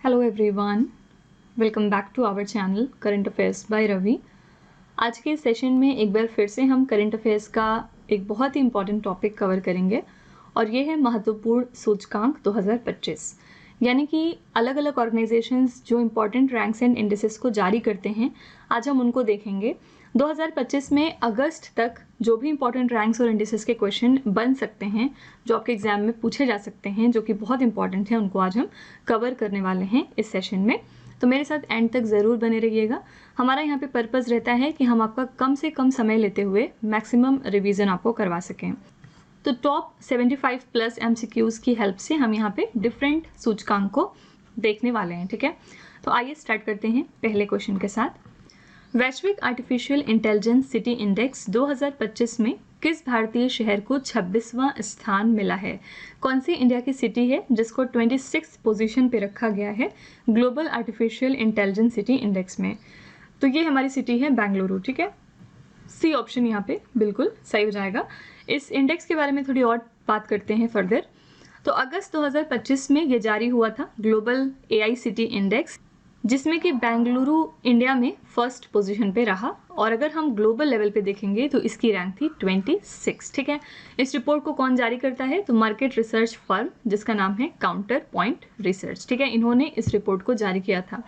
Hello everyone, welcome back to our channel current affairs by Ravi. आज के session में एक बार फिर से हम करंट अफेयर्स का एक बहुत ही इंपॉर्टेंट टॉपिक कवर करेंगे और ये है महत्वपूर्ण सूचकांक 2025। यानी कि अलग अलग ऑर्गेनाइजेशंस जो इम्पॉर्टेंट रैंक्स एंड इंडिसेस को जारी करते हैं, आज हम उनको देखेंगे। 2025 में अगस्त तक जो भी इंपॉर्टेंट रैंक्स और इंडिसेस के क्वेश्चन बन सकते हैं, जो आपके एग्जाम में पूछे जा सकते हैं, जो कि बहुत इंपॉर्टेंट है, उनको आज हम कवर करने वाले हैं इस सेशन में। तो मेरे साथ एंड तक ज़रूर बने रहिएगा। हमारा यहाँ पे पर्पस रहता है कि हम आपका कम से कम समय लेते हुए मैक्सिमम रिवीजन आपको करवा सकें। तो टॉप 75 प्लस MCQs की हेल्प से हम यहाँ पे डिफरेंट सूचकांक को देखने वाले हैं। ठीक है, तो आइए स्टार्ट करते हैं पहले क्वेश्चन के साथ। वैश्विक आर्टिफिशियल इंटेलिजेंस सिटी इंडेक्स 2025 में किस भारतीय शहर को 26वां स्थान मिला है? कौन सी इंडिया की सिटी है जिसको 26 पोजीशन पे रखा गया है global artificial intelligence city index में? तो ये हमारी सिटी है बेंगलुरु। ठीक है, सी ऑप्शन यहाँ पे बिल्कुल सही हो जाएगा। इस इंडेक्स के बारे में थोड़ी और बात करते हैं फर्दर। तो अगस्त 2025 में ये जारी हुआ था ग्लोबल AI सिटी इंडेक्स, जिसमें कि बेंगलुरु इंडिया में फर्स्ट पोजीशन पे रहा। और अगर हम ग्लोबल लेवल पे देखेंगे तो इसकी रैंक थी 26। ठीक है, इस रिपोर्ट को कौन जारी करता है? तो मार्केट रिसर्च फर्म जिसका नाम है काउंटर पॉइंट रिसर्च। ठीक है, इन्होंने इस रिपोर्ट को जारी किया था।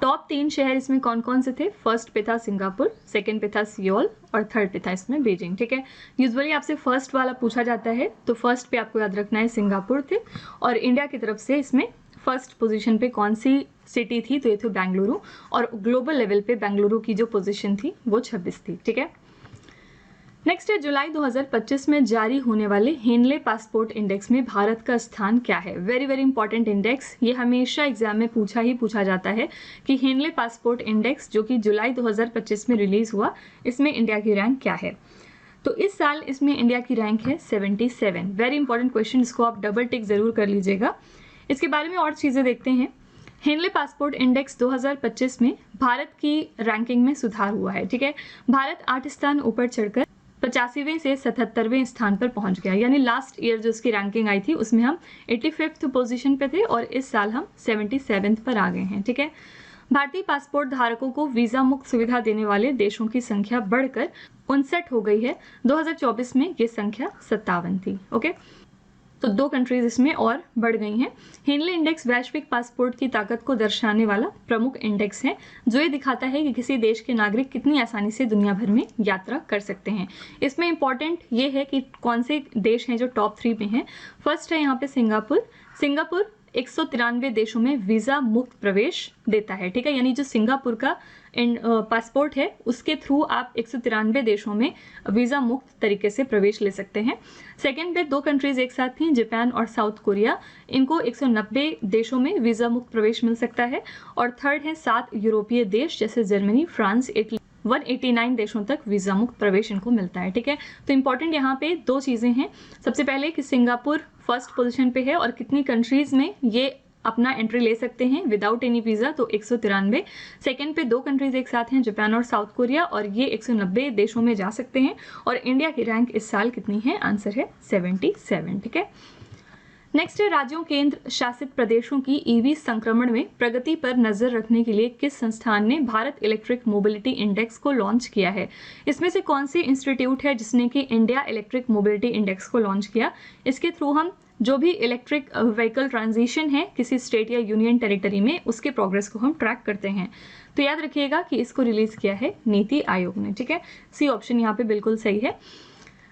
टॉप 3 शहर इसमें कौन कौन से थे? फर्स्ट पे था सिंगापुर, सेकंड पे था सियोल और थर्ड पे था इसमें बीजिंग। ठीक है, यूजुअली आपसे फर्स्ट वाला पूछा जाता है, तो फर्स्ट पे आपको याद रखना है सिंगापुर थे। और इंडिया की तरफ से इसमें फर्स्ट पोजीशन पे कौन सी सिटी थी? तो ये थे बेंगलुरु। और ग्लोबल लेवल पे बेंगलुरु की जो पोजीशन थी वो 26 थी। ठीक है, नेक्स्ट है जुलाई 2025 में जारी होने वाले हेनले पासपोर्ट इंडेक्स में भारत का स्थान क्या है? वेरी वेरी इंपॉर्टेंट इंडेक्स, ये हमेशा एग्जाम में पूछा जाता है कि हेनले पासपोर्ट इंडेक्स जो कि जुलाई 2025 में रिलीज हुआ, इसमें इंडिया की रैंक क्या है? तो इस साल इसमें इंडिया की रैंक है 77। वेरी इंपॉर्टेंट क्वेश्चन, इसको आप डबल टिक जरूर कर लीजिएगा। इसके बारे में और चीजें देखते हैं। हेनले पासपोर्ट इंडेक्स 2025 में भारत की रैंकिंग में सुधार हुआ है। ठीक है, भारत 8 स्थान ऊपर चढ़कर 85वें से 77वें स्थान पर पहुंच गया। यानी लास्ट ईयर जो उसकी रैंकिंग आई थी उसमें हम 85th पोजीशन पे थे और इस साल हम 77th पर आ गए हैं। ठीक है, भारतीय पासपोर्ट धारकों को वीजा मुक्त सुविधा देने वाले देशों की संख्या बढ़कर 59 हो गई है। 2024 में ये संख्या 57 थी। ओके, तो 2 कंट्रीज इसमें और बढ़ गई हैं। हेनले इंडेक्स वैश्विक पासपोर्ट की ताकत को दर्शाने वाला प्रमुख इंडेक्स है, जो ये दिखाता है कि किसी देश के नागरिक कितनी आसानी से दुनिया भर में यात्रा कर सकते हैं। इसमें इंपॉर्टेंट ये है कि कौन से देश हैं जो टॉप 3 में हैं। फर्स्ट है यहाँ पे सिंगापुर। सिंगापुर 193 देशों में वीजा मुक्त प्रवेश देता है। ठीक है, यानी जो सिंगापुर का पासपोर्ट है उसके थ्रू आप 193 देशों में वीजा मुक्त तरीके से प्रवेश ले सकते हैं। सेकंड पे 2 कंट्रीज एक साथ थी, जापान और साउथ कोरिया। इनको 190 देशों में वीजा मुक्त प्रवेश मिल सकता है। और थर्ड है 7 यूरोपीय देश जैसे जर्मनी, फ्रांस, इटली। 189 देशों तक वीजा मुक्त प्रवेश इनको मिलता है। ठीक है, तो इंपॉर्टेंट यहाँ पे 2 चीजें हैं। सबसे पहले कि सिंगापुर फर्स्ट पोजीशन पे है और कितनी कंट्रीज में ये अपना एंट्री ले सकते हैं विदाउट एनी वीजा, तो 193। सेकंड पे 2 कंट्रीज एक साथ हैं, जापान और साउथ कोरिया, और ये 190 देशों में जा सकते हैं। और इंडिया की रैंक इस साल कितनी है? आंसर है 77। ठीक है, नेक्स्ट है राज्यों केंद्र शासित प्रदेशों की EV संक्रमण में प्रगति पर नजर रखने के लिए किस संस्थान ने भारत इलेक्ट्रिक मोबिलिटी इंडेक्स को लॉन्च किया है? इसमें से कौन सी इंस्टीट्यूट है जिसने कि इंडिया इलेक्ट्रिक मोबिलिटी इंडेक्स को लॉन्च किया? इसके थ्रू हम जो भी इलेक्ट्रिक व्हीकल ट्रांजिशन है किसी स्टेट या यूनियन टेरिटरी में, उसके प्रोग्रेस को हम ट्रैक करते हैं। तो याद रखिएगा कि इसको रिलीज किया है नीति आयोग ने। ठीक है, सी ऑप्शन यहाँ पे बिल्कुल सही है।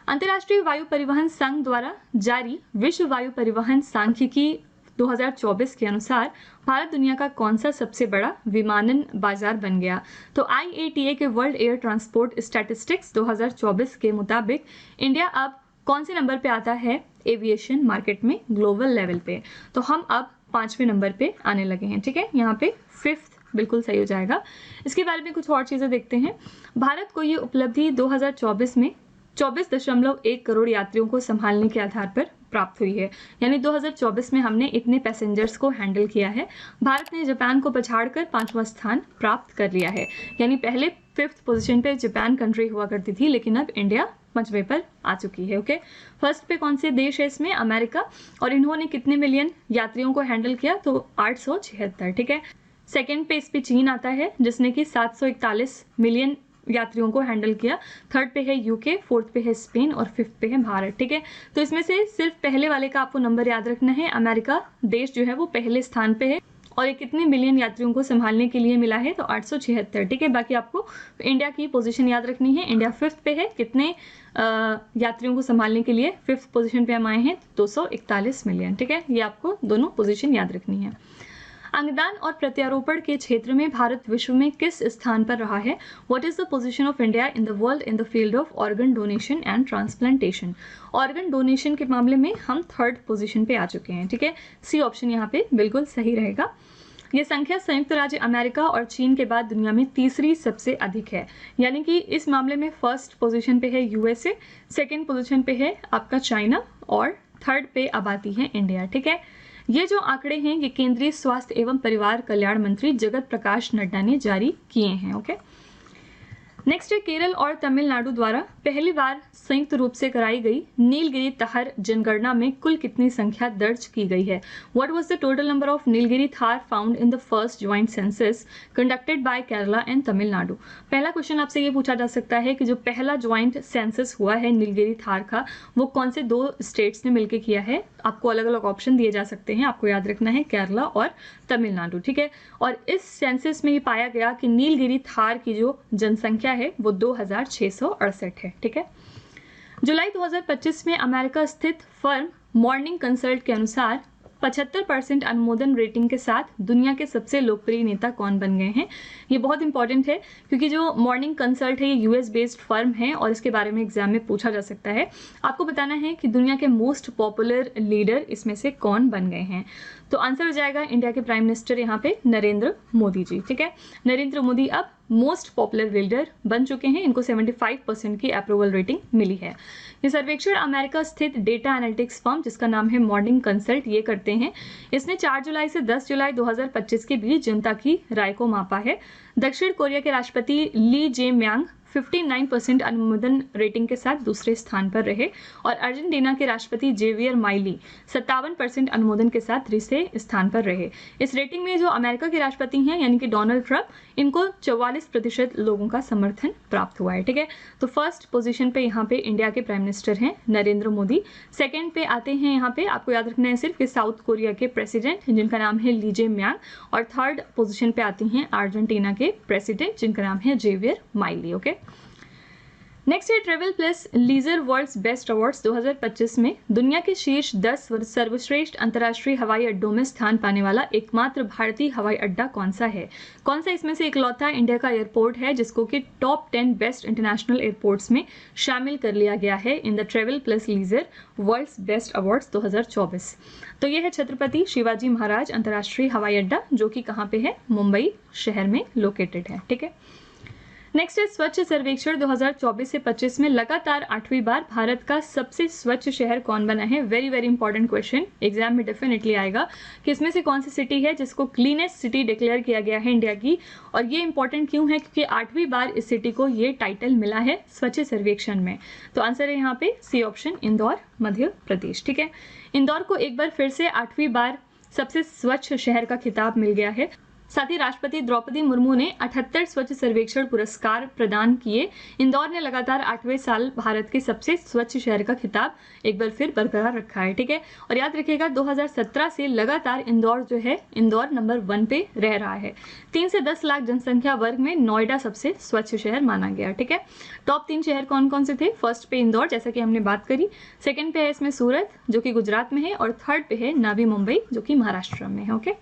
अंतर्राष्ट्रीय वायु परिवहन संघ द्वारा जारी विश्व वायु परिवहन सांख्यिकी 2024 के अनुसार भारत दुनिया का कौन सा सबसे बड़ा विमानन बाजार बन गया? तो IATA के वर्ल्ड एयर ट्रांसपोर्ट स्टैटिस्टिक्स 2024 के मुताबिक इंडिया अब कौन से नंबर पे आता है एविएशन मार्केट में ग्लोबल लेवल पे? तो हम अब 5वें नंबर पे आने लगे हैं। ठीक है, यहाँ पे 5th बिल्कुल सही हो जाएगा। इसके बारे में कुछ और चीजें देखते हैं। भारत को ये उपलब्धि 2024 में 24.1 करोड़ यात्रियों को संभालने के आधार पर प्राप्त हुई है। यानी 2024 में हमने इतने पैसेंजर्स को हैंडल किया है। भारत ने जापान को पछाड़कर 5वां स्थान प्राप्त कर लिया है। यानी पहले 5th पोजीशन पे जापान कंट्री हुआ करती थी, लेकिन अब इंडिया 5वें पर आ चुकी है। ओके, फर्स्ट पे कौन से देश है इसमें? अमेरिका, और इन्होंने कितने मिलियन यात्रियों को हैंडल किया? तो 876। ठीक है, सेकेंड पे इस पे चीन आता है जिसने कि 741 मिलियन यात्रियों को हैंडल किया। थर्ड पे है यूके, फोर्थ पे है स्पेन और फिफ्थ पे है भारत। ठीक है, तो इसमें से सिर्फ पहले वाले का आपको नंबर याद रखना है। अमेरिका देश जो है वो पहले स्थान पे है और ये कितने मिलियन यात्रियों को संभालने के लिए मिला है? तो 876। ठीक है, बाकी आपको इंडिया की पोजीशन याद रखनी है। इंडिया फिफ्थ पे है, कितने यात्रियों को संभालने के लिए? फिफ्थ पोजीशन पे हम आए हैं, 241 मिलियन। ठीक है, ये आपको दोनों पोजीशन याद रखनी है। अंगदान और प्रत्यारोपण के क्षेत्र में भारत विश्व में किस स्थान पर रहा है? What is the position of India in the world in the field of organ donation and transplantation? Organ donation के मामले में हम थर्ड पोजीशन पे आ चुके हैं। ठीक है, सी ऑप्शन यहाँ पे बिल्कुल सही रहेगा। ये संख्या संयुक्त राज्य अमेरिका और चीन के बाद दुनिया में तीसरी सबसे अधिक है, यानी कि इस मामले में फर्स्ट पोजीशन पे है यूएसए, सेकेंड पोजीशन पे है आपका चाइना और थर्ड पे अब आती है इंडिया। ठीक है, ये जो आंकड़े हैं ये केंद्रीय स्वास्थ्य एवं परिवार कल्याण मंत्री जगत प्रकाश नड्डा ने जारी किए हैं। ओके, नेक्स्ट है केरल और तमिलनाडु द्वारा पहली बार संयुक्त रूप से कराई गई नीलगिरी थार जनगणना में कुल कितनी संख्या दर्ज की गई है? What was the total number of Nilgiri Thar found in the first joint census conducted by Kerala and Tamil Nadu? पहला क्वेश्चन आपसे ये पूछा जा सकता है कि जो पहला ज्वाइंट सेंसस हुआ है नीलगिरी थार का वो कौन से दो स्टेट्स ने मिलकर किया है? आपको अलग अलग ऑप्शन दिए जा सकते हैं, आपको याद रखना है केरला और तमिलनाडु। ठीक है, और इस सेंसस में ये पाया गया कि नीलगिरी थार की जो जनसंख्या है वो 2668 है। ठीक है, जुलाई 2025 में अमेरिका स्थित फर्म मॉर्निंग कंसल्ट के अनुसार 75% अनुमोदन रेटिंग के साथ दुनिया के सबसे लोकप्रिय नेता कौन बन गए हैं? ये बहुत इंपॉर्टेंट है क्योंकि जो मॉर्निंग कंसल्ट है ये यूएस बेस्ड फर्म है और इसके बारे में एग्जाम में पूछा जा सकता है। आपको बताना है कि दुनिया के मोस्ट पॉपुलर लीडर इसमें से कौन बन गए हैं। तो आंसर हो जाएगा इंडिया के प्राइम मिनिस्टर यहाँ पे नरेंद्र मोदी जी। ठीक है, नरेंद्र मोदी अब मोस्ट पॉपुलर लीडर बन चुके हैं, इनको 75% की अप्रूवल रेटिंग मिली है। ये सर्वेक्षण अमेरिका स्थित डेटा एनालिटिक्स फर्म जिसका नाम है मॉर्निंग कंसल्ट ये करते हैं। इसने 4 जुलाई से 10 जुलाई 2025 के बीच जनता की राय को मापा है। दक्षिण कोरिया के राष्ट्रपति ली जे म्यांग 59% अनुमोदन रेटिंग के साथ दूसरे स्थान पर रहे और अर्जेंटीना के राष्ट्रपति जेवियर माइली 57% अनुमोदन के साथ तीसरे स्थान पर रहे। इस रेटिंग में जो अमेरिका के राष्ट्रपति हैं यानी कि डोनाल्ड ट्रंप, इनको 44% लोगों का समर्थन प्राप्त हुआ है। ठीक है, तो फर्स्ट पोजीशन पे यहाँ पे इंडिया के प्राइम मिनिस्टर हैं नरेंद्र मोदी। सेकेंड पे आते हैं यहाँ पे, आपको याद रखना है सिर्फ कि साउथ कोरिया के प्रेसिडेंट जिनका नाम है ली जे म्यांग, और थर्ड पोजीशन पे आती हैं अर्जेंटीना के प्रेसिडेंट जिनका नाम है जेवियर माइली। ओके, नेक्स्ट है travel plus leisure world's best awards 2025 में दुनिया के शीर्ष 10 सर्वश्रेष्ठ अंतर्राष्ट्रीय हवाई अड्डों में स्थान पाने वाला एकमात्र भारतीय हवाई अड्डा कौन सा है? कौन सा इसमें से इकलौता इंडिया का एयरपोर्ट है जिसको कि टॉप 10 बेस्ट इंटरनेशनल एयरपोर्ट्स में शामिल कर लिया गया है in the travel plus leisure world's best awards 2024? तो ये है छत्रपति शिवाजी महाराज अंतर्राष्ट्रीय हवाई अड्डा जो कि कहाँ पे है? मुंबई शहर में लोकेटेड है। ठीक है, नेक्स्ट है स्वच्छ सर्वेक्षण 2024 से 25 में लगातार 8वीं बार भारत का सबसे स्वच्छ शहर कौन बना है? Very very important question, exam में डेफिनेटली आएगा कि इसमें से कौन सी सिटी है जिसको क्लीनेस्ट सिटी डिक्लेयर किया गया है इंडिया की। और ये इंपॉर्टेंट क्यों है? क्योंकि 8वीं बार इस सिटी को ये टाइटल मिला है स्वच्छ सर्वेक्षण में। तो आंसर है यहाँ पे सी ऑप्शन, इंदौर मध्य प्रदेश। ठीक है, इंदौर को एक बार फिर से 8वीं बार सबसे स्वच्छ शहर का खिताब मिल गया है। साथ ही राष्ट्रपति द्रौपदी मुर्मू ने 78 स्वच्छ सर्वेक्षण पुरस्कार प्रदान किए। इंदौर ने लगातार 8वें साल भारत के सबसे स्वच्छ शहर का खिताब एक बार फिर बरकरार रखा है। ठीक है, और याद रखिएगा 2017 से लगातार इंदौर जो है इंदौर नंबर 1 पे रह रहा है। 3 से 10 लाख जनसंख्या वर्ग में नोएडा सबसे स्वच्छ शहर माना गया। ठीक है, टॉप 3 शहर कौन कौन से थे? फर्स्ट पे इंदौर जैसा कि हमने बात करी, सेकेंड पे है इसमें सूरत जो कि गुजरात में है, और थर्ड पे है नवी मुंबई जो कि महाराष्ट्र में है। ओके,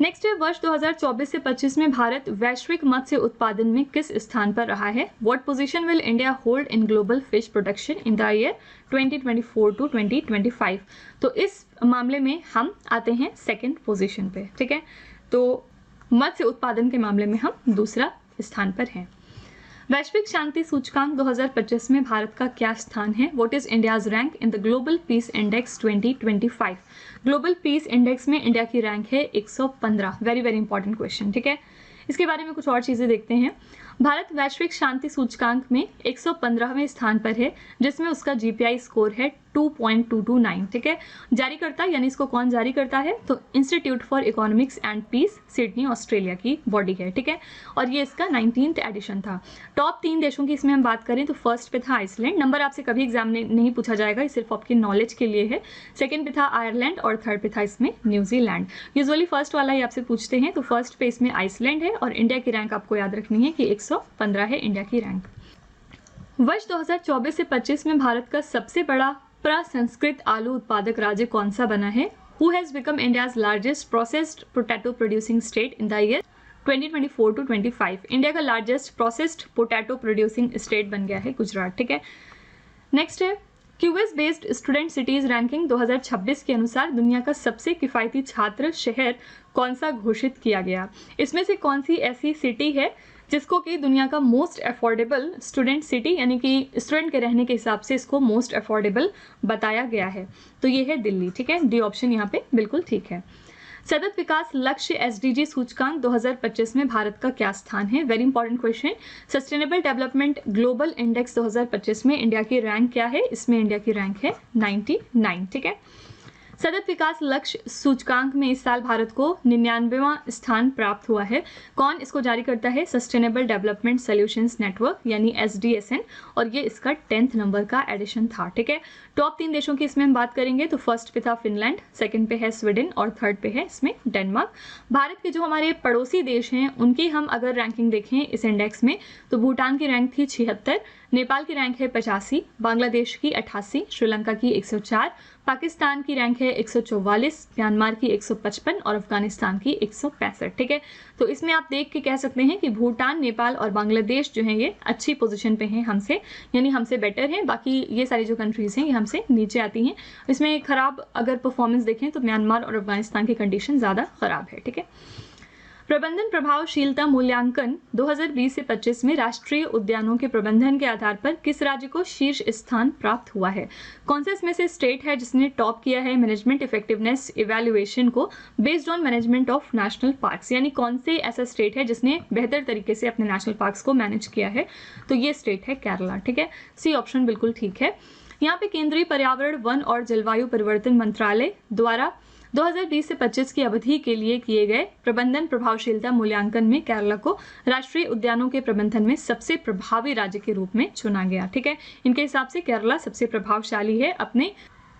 नेक्स्ट है वर्ष 2024 से 25 में भारत वैश्विक मत्स्य उत्पादन में किस स्थान पर रहा है? What position will India hold in global fish production in the year 2024 to 2025? तो इस मामले में हम आते हैं सेकंड पोजीशन पे। ठीक है, तो मत्स्य उत्पादन के मामले में हम दूसरा स्थान पर हैं। वैश्विक शांति सूचकांक 2025 में भारत का क्या स्थान है? What is India's rank in the global peace index 2025? Global peace index में इंडिया की रैंक है 115। Very very important question. ठीक है, इसके बारे में कुछ और चीज़ें देखते हैं। भारत वैश्विक शांति सूचकांक में 115वें स्थान पर है, जिसमें उसका जीपीआई स्कोर है 2.229। ठीक है, जारीकर्ता यानी इसको कौन जारी करता है, तो institute for economics and peace, Sydney, Australia की बॉडी है। ठीक है, और ये इसका 19th एडिशन था। टॉप 3 देशों की इसमें हम बात करें तो फर्स्ट पे था आइसलैंड, नंबर आपसे कभी एग्जाम में नहीं पूछा जाएगा, ये सिर्फ आपकी नॉलेज के लिए है। सेकंड पे था आयरलैंड और थर्ड पे था इसमें न्यूजीलैंड। यूजुअली फर्स्ट वाला ही आपसे पूछते हैं, तो फर्स्ट पे इसमें आइसलैंड है और इंडिया की रैंक आपको याद रखनी है कि 115 है इंडिया की रैंक। वर्ष 2024 से 25 में भारत का सबसे बड़ा प्रसंस्कृत आलू उत्पादक राज्य कौन सा बना है? Who has become India's largest processed potato producing state in the year 2024 to 25? India का largest processed potato producing state बन गया है गुजरात। ठीक है, नेक्स्ट है QS based student cities ranking 2026 के अनुसार दुनिया का सबसे किफायती छात्र शहर कौन सा घोषित किया गया? इसमें से कौन सी ऐसी सिटी है जिसको कि दुनिया का मोस्ट अफोर्डेबल स्टूडेंट सिटी यानी कि स्टूडेंट के रहने के हिसाब से इसको मोस्ट अफोर्डेबल बताया गया है? तो ये है दिल्ली। ठीक है, डी ऑप्शन यहाँ पे बिल्कुल ठीक है। सतत विकास लक्ष्य एसडीजी सूचकांक 2025 में भारत का क्या स्थान है? Very important question. Sustainable development global index 2025 में इंडिया की रैंक क्या है? इसमें इंडिया की रैंक है 99। ठीक है, सतत विकास लक्ष्य सूचकांक में इस साल भारत को 99वां स्थान प्राप्त हुआ है। कौन इसको जारी करता है? सस्टेनेबल डेवलपमेंट सॉल्यूशंस नेटवर्क यानी SDSN, और ये इसका 10th नंबर का एडिशन था। ठीक है, टॉप 3 देशों की इसमें हम बात करेंगे तो फर्स्ट पे था फिनलैंड, सेकंड पे है स्वीडन और थर्ड पे है इसमें डेनमार्क। भारत के जो हमारे पड़ोसी देश हैं उनकी हम अगर रैंकिंग देखें इस इंडेक्स में तो भूटान की रैंक थी 76, नेपाल की रैंक है 85, बांग्लादेश की 88, श्रीलंका की 104, पाकिस्तान की रैंक है 144, म्यांमार की 155 और अफगानिस्तान की 165। ठीक है, तो इसमें आप देख के कह सकते हैं कि भूटान, नेपाल और बांग्लादेश जो हैं ये अच्छी पोजीशन पे हैं हमसे, यानी हमसे बेटर हैं। बाकी ये सारी जो कंट्रीज हैं ये हमसे नीचे आती हैं। इसमें खराब अगर परफॉर्मेंस देखें तो म्यांमार और अफगानिस्तान की कंडीशन ज़्यादा खराब है। ठीक है, प्रबंधन प्रभावशीलता मूल्यांकन 2020 से 25 में राष्ट्रीय उद्यानों के प्रबंधन के आधार पर किस राज्य को शीर्ष स्थान प्राप्त हुआ है? कौन सा इसमें से स्टेट है जिसने टॉप किया है मैनेजमेंट इफेक्टिवनेस इवैल्यूएशन को based on management of national parks, यानी कौन से ऐसा स्टेट है जिसने बेहतर तरीके से अपने नेशनल पार्क्स को मैनेज किया है? तो ये स्टेट है केरला। ठीक है, सी ऑप्शन बिल्कुल ठीक है। यहाँ पे केंद्रीय पर्यावरण, वन और जलवायु परिवर्तन मंत्रालय द्वारा 2020 से 25 की अवधि के लिए किए गए प्रबंधन प्रभावशीलता मूल्यांकन में केरला को राष्ट्रीय उद्यानों के प्रबंधन में सबसे प्रभावी राज्य के रूप में चुना गया। ठीक है, इनके हिसाब से केरला सबसे प्रभावशाली है अपने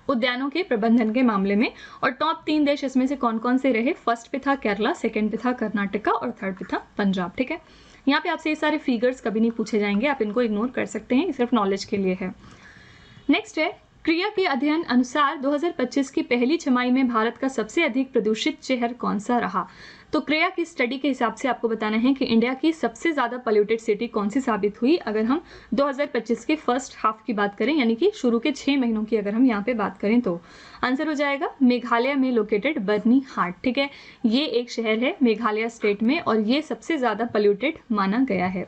उद्यानों के प्रबंधन के मामले में। और टॉप 3 देश इसमें से कौन कौन से रहे? फर्स्ट पे था केरला, सेकंड पे था कर्नाटका और थर्ड पे था पंजाब। ठीक है, यहाँ पे आपसे ये सारे फिगर्स कभी नहीं पूछे जाएंगे, आप इनको इग्नोर कर सकते हैं, सिर्फ नॉलेज के लिए है। नेक्स्ट है क्रिया के अध्ययन अनुसार 2025 की पहली छमाही में भारत का सबसे अधिक प्रदूषित शहर कौन सा रहा? तो क्रिया की स्टडी के हिसाब से आपको बताना है कि इंडिया की सबसे ज्यादा पॉल्यूटेड सिटी कौन सी साबित हुई अगर हम 2025 के फर्स्ट हाफ की बात करें, यानी कि शुरू के 6 महीनों की अगर हम यहाँ पे बात करें तो आंसर हो जाएगा मेघालय में लोकेटेड बर्नी हाट। ठीक है, ये एक शहर है मेघालय स्टेट में और ये सबसे ज्यादा पॉल्यूटेड माना गया है।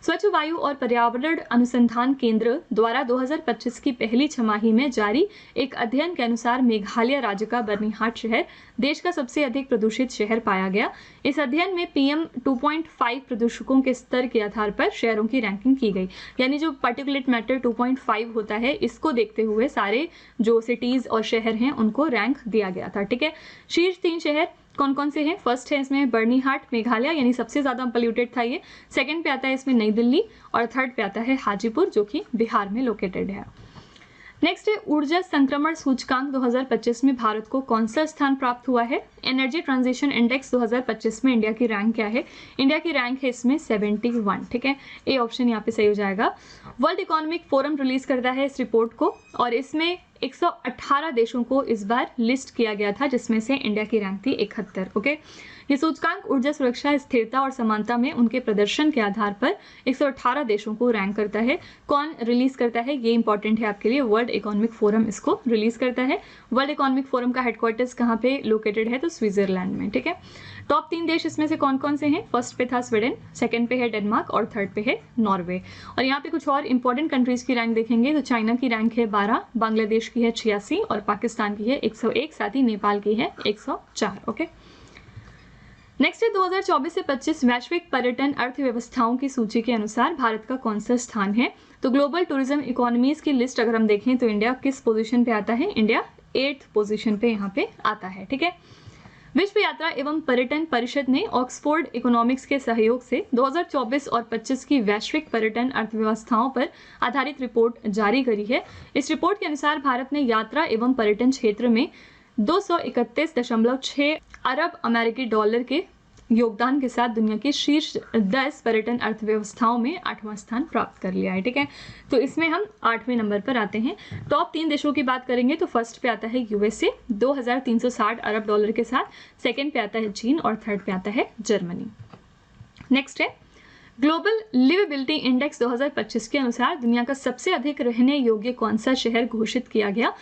स्वच्छ वायु और पर्यावरण अनुसंधान केंद्र द्वारा 2025 की पहली छमाही में जारी एक अध्ययन के अनुसार मेघालय राज्य का बर्नीहाट शहर देश का सबसे अधिक प्रदूषित शहर पाया गया। इस अध्ययन में PM 2.5 प्रदूषकों के स्तर के आधार पर शहरों की रैंकिंग की गई, यानी जो पार्टिकुलेट मैटर 2.5 होता है इसको देखते हुए सारे जो सिटीज और शहर हैं उनको रैंक दिया गया था। ठीक है, शीर्ष 3 शहर कौन कौन से हैं? फर्स्ट है इसमें बर्नीहाट मेघालय, यानी सबसे ज्यादा पॉल्यूटेड था ये। सेकंड पे आता है इसमें नई दिल्ली और थर्ड पे आता है हाजीपुर जो कि बिहार में लोकेटेड है। नेक्स्ट है ऊर्जा संक्रमण सूचकांक 2025 में भारत को कौन सा स्थान प्राप्त हुआ है? एनर्जी ट्रांजिशन इंडेक्स 2025 में इंडिया की रैंक क्या है? इंडिया की रैंक है इसमें 71। ठीक है, ए ऑप्शन यहाँ पे सही हो जाएगा। वर्ल्ड इकोनॉमिक फोरम रिलीज करता है इस रिपोर्ट को और इसमें 118 देशों को इस बार लिस्ट किया गया था जिसमें से इंडिया की रैंक थी 71। ओके, ये सूचकांक ऊर्जा सुरक्षा, स्थिरता और समानता में उनके प्रदर्शन के आधार पर 118 देशों को रैंक करता है। कौन रिलीज करता है ये इंपॉर्टेंट है आपके लिए, वर्ल्ड इकोनॉमिक फोरम इसको रिलीज करता है। वर्ल्ड इकोनॉमिक फोरम का हेडक्वार्टर्स कहाँ पे लोकेटेड है? तो स्विट्जरलैंड में। ठीक है, टॉप 3 देश इसमें से कौन कौन से हैं? फर्स्ट पे था स्वीडन, सेकंड पे है डेनमार्क और थर्ड पे है नॉर्वे। और यहाँ पे कुछ और इंपॉर्टेंट कंट्रीज की रैंक देखेंगे तो चाइना की रैंक है 12, बांग्लादेश की है 86 और पाकिस्तान की है 101, साथ ही नेपाल की है 104। ओके, नेक्स्ट है 2024 से 25 वैश्विक पर्यटन अर्थव्यवस्थाओं की सूची के अनुसार भारत का कौन सा स्थान है। तो ग्लोबल टूरिज्म इकोनॉमीज की लिस्ट अगर हम देखें तो इंडिया किस पोजीशन पे आता है, इंडिया 8th पोजीशन पे यहाँ पे आता है। ठीक है, विश्व यात्रा एवं पर्यटन परिषद ने ऑक्सफोर्ड इकोनॉमिक्स के सहयोग से 2024 और 25 की वैश्विक पर्यटन अर्थव्यवस्थाओं पर आधारित रिपोर्ट जारी करी है। इस रिपोर्ट के अनुसार भारत ने यात्रा एवं पर्यटन क्षेत्र में 231.6 अरब अमेरिकी डॉलर के योगदान के साथ दुनिया की शीर्ष 10 पर्यटन अर्थव्यवस्थाओं में 8वां स्थान प्राप्त कर लिया है। ठीक है, तो इसमें हम 8वें नंबर पर आते हैं। टॉप 3 देशों की बात करेंगे तो फर्स्ट पे आता है यूएसए 2360 अरब डॉलर के साथ, सेकंड पे आता है चीन और थर्ड पे आता है जर्मनी। नेक्स्ट है ग्लोबल लिवेबिलिटी इंडेक्स 2025 के अनुसार दुनिया का सबसे अधिक रहने योग्य कौन सा शहर घोषित किया गया।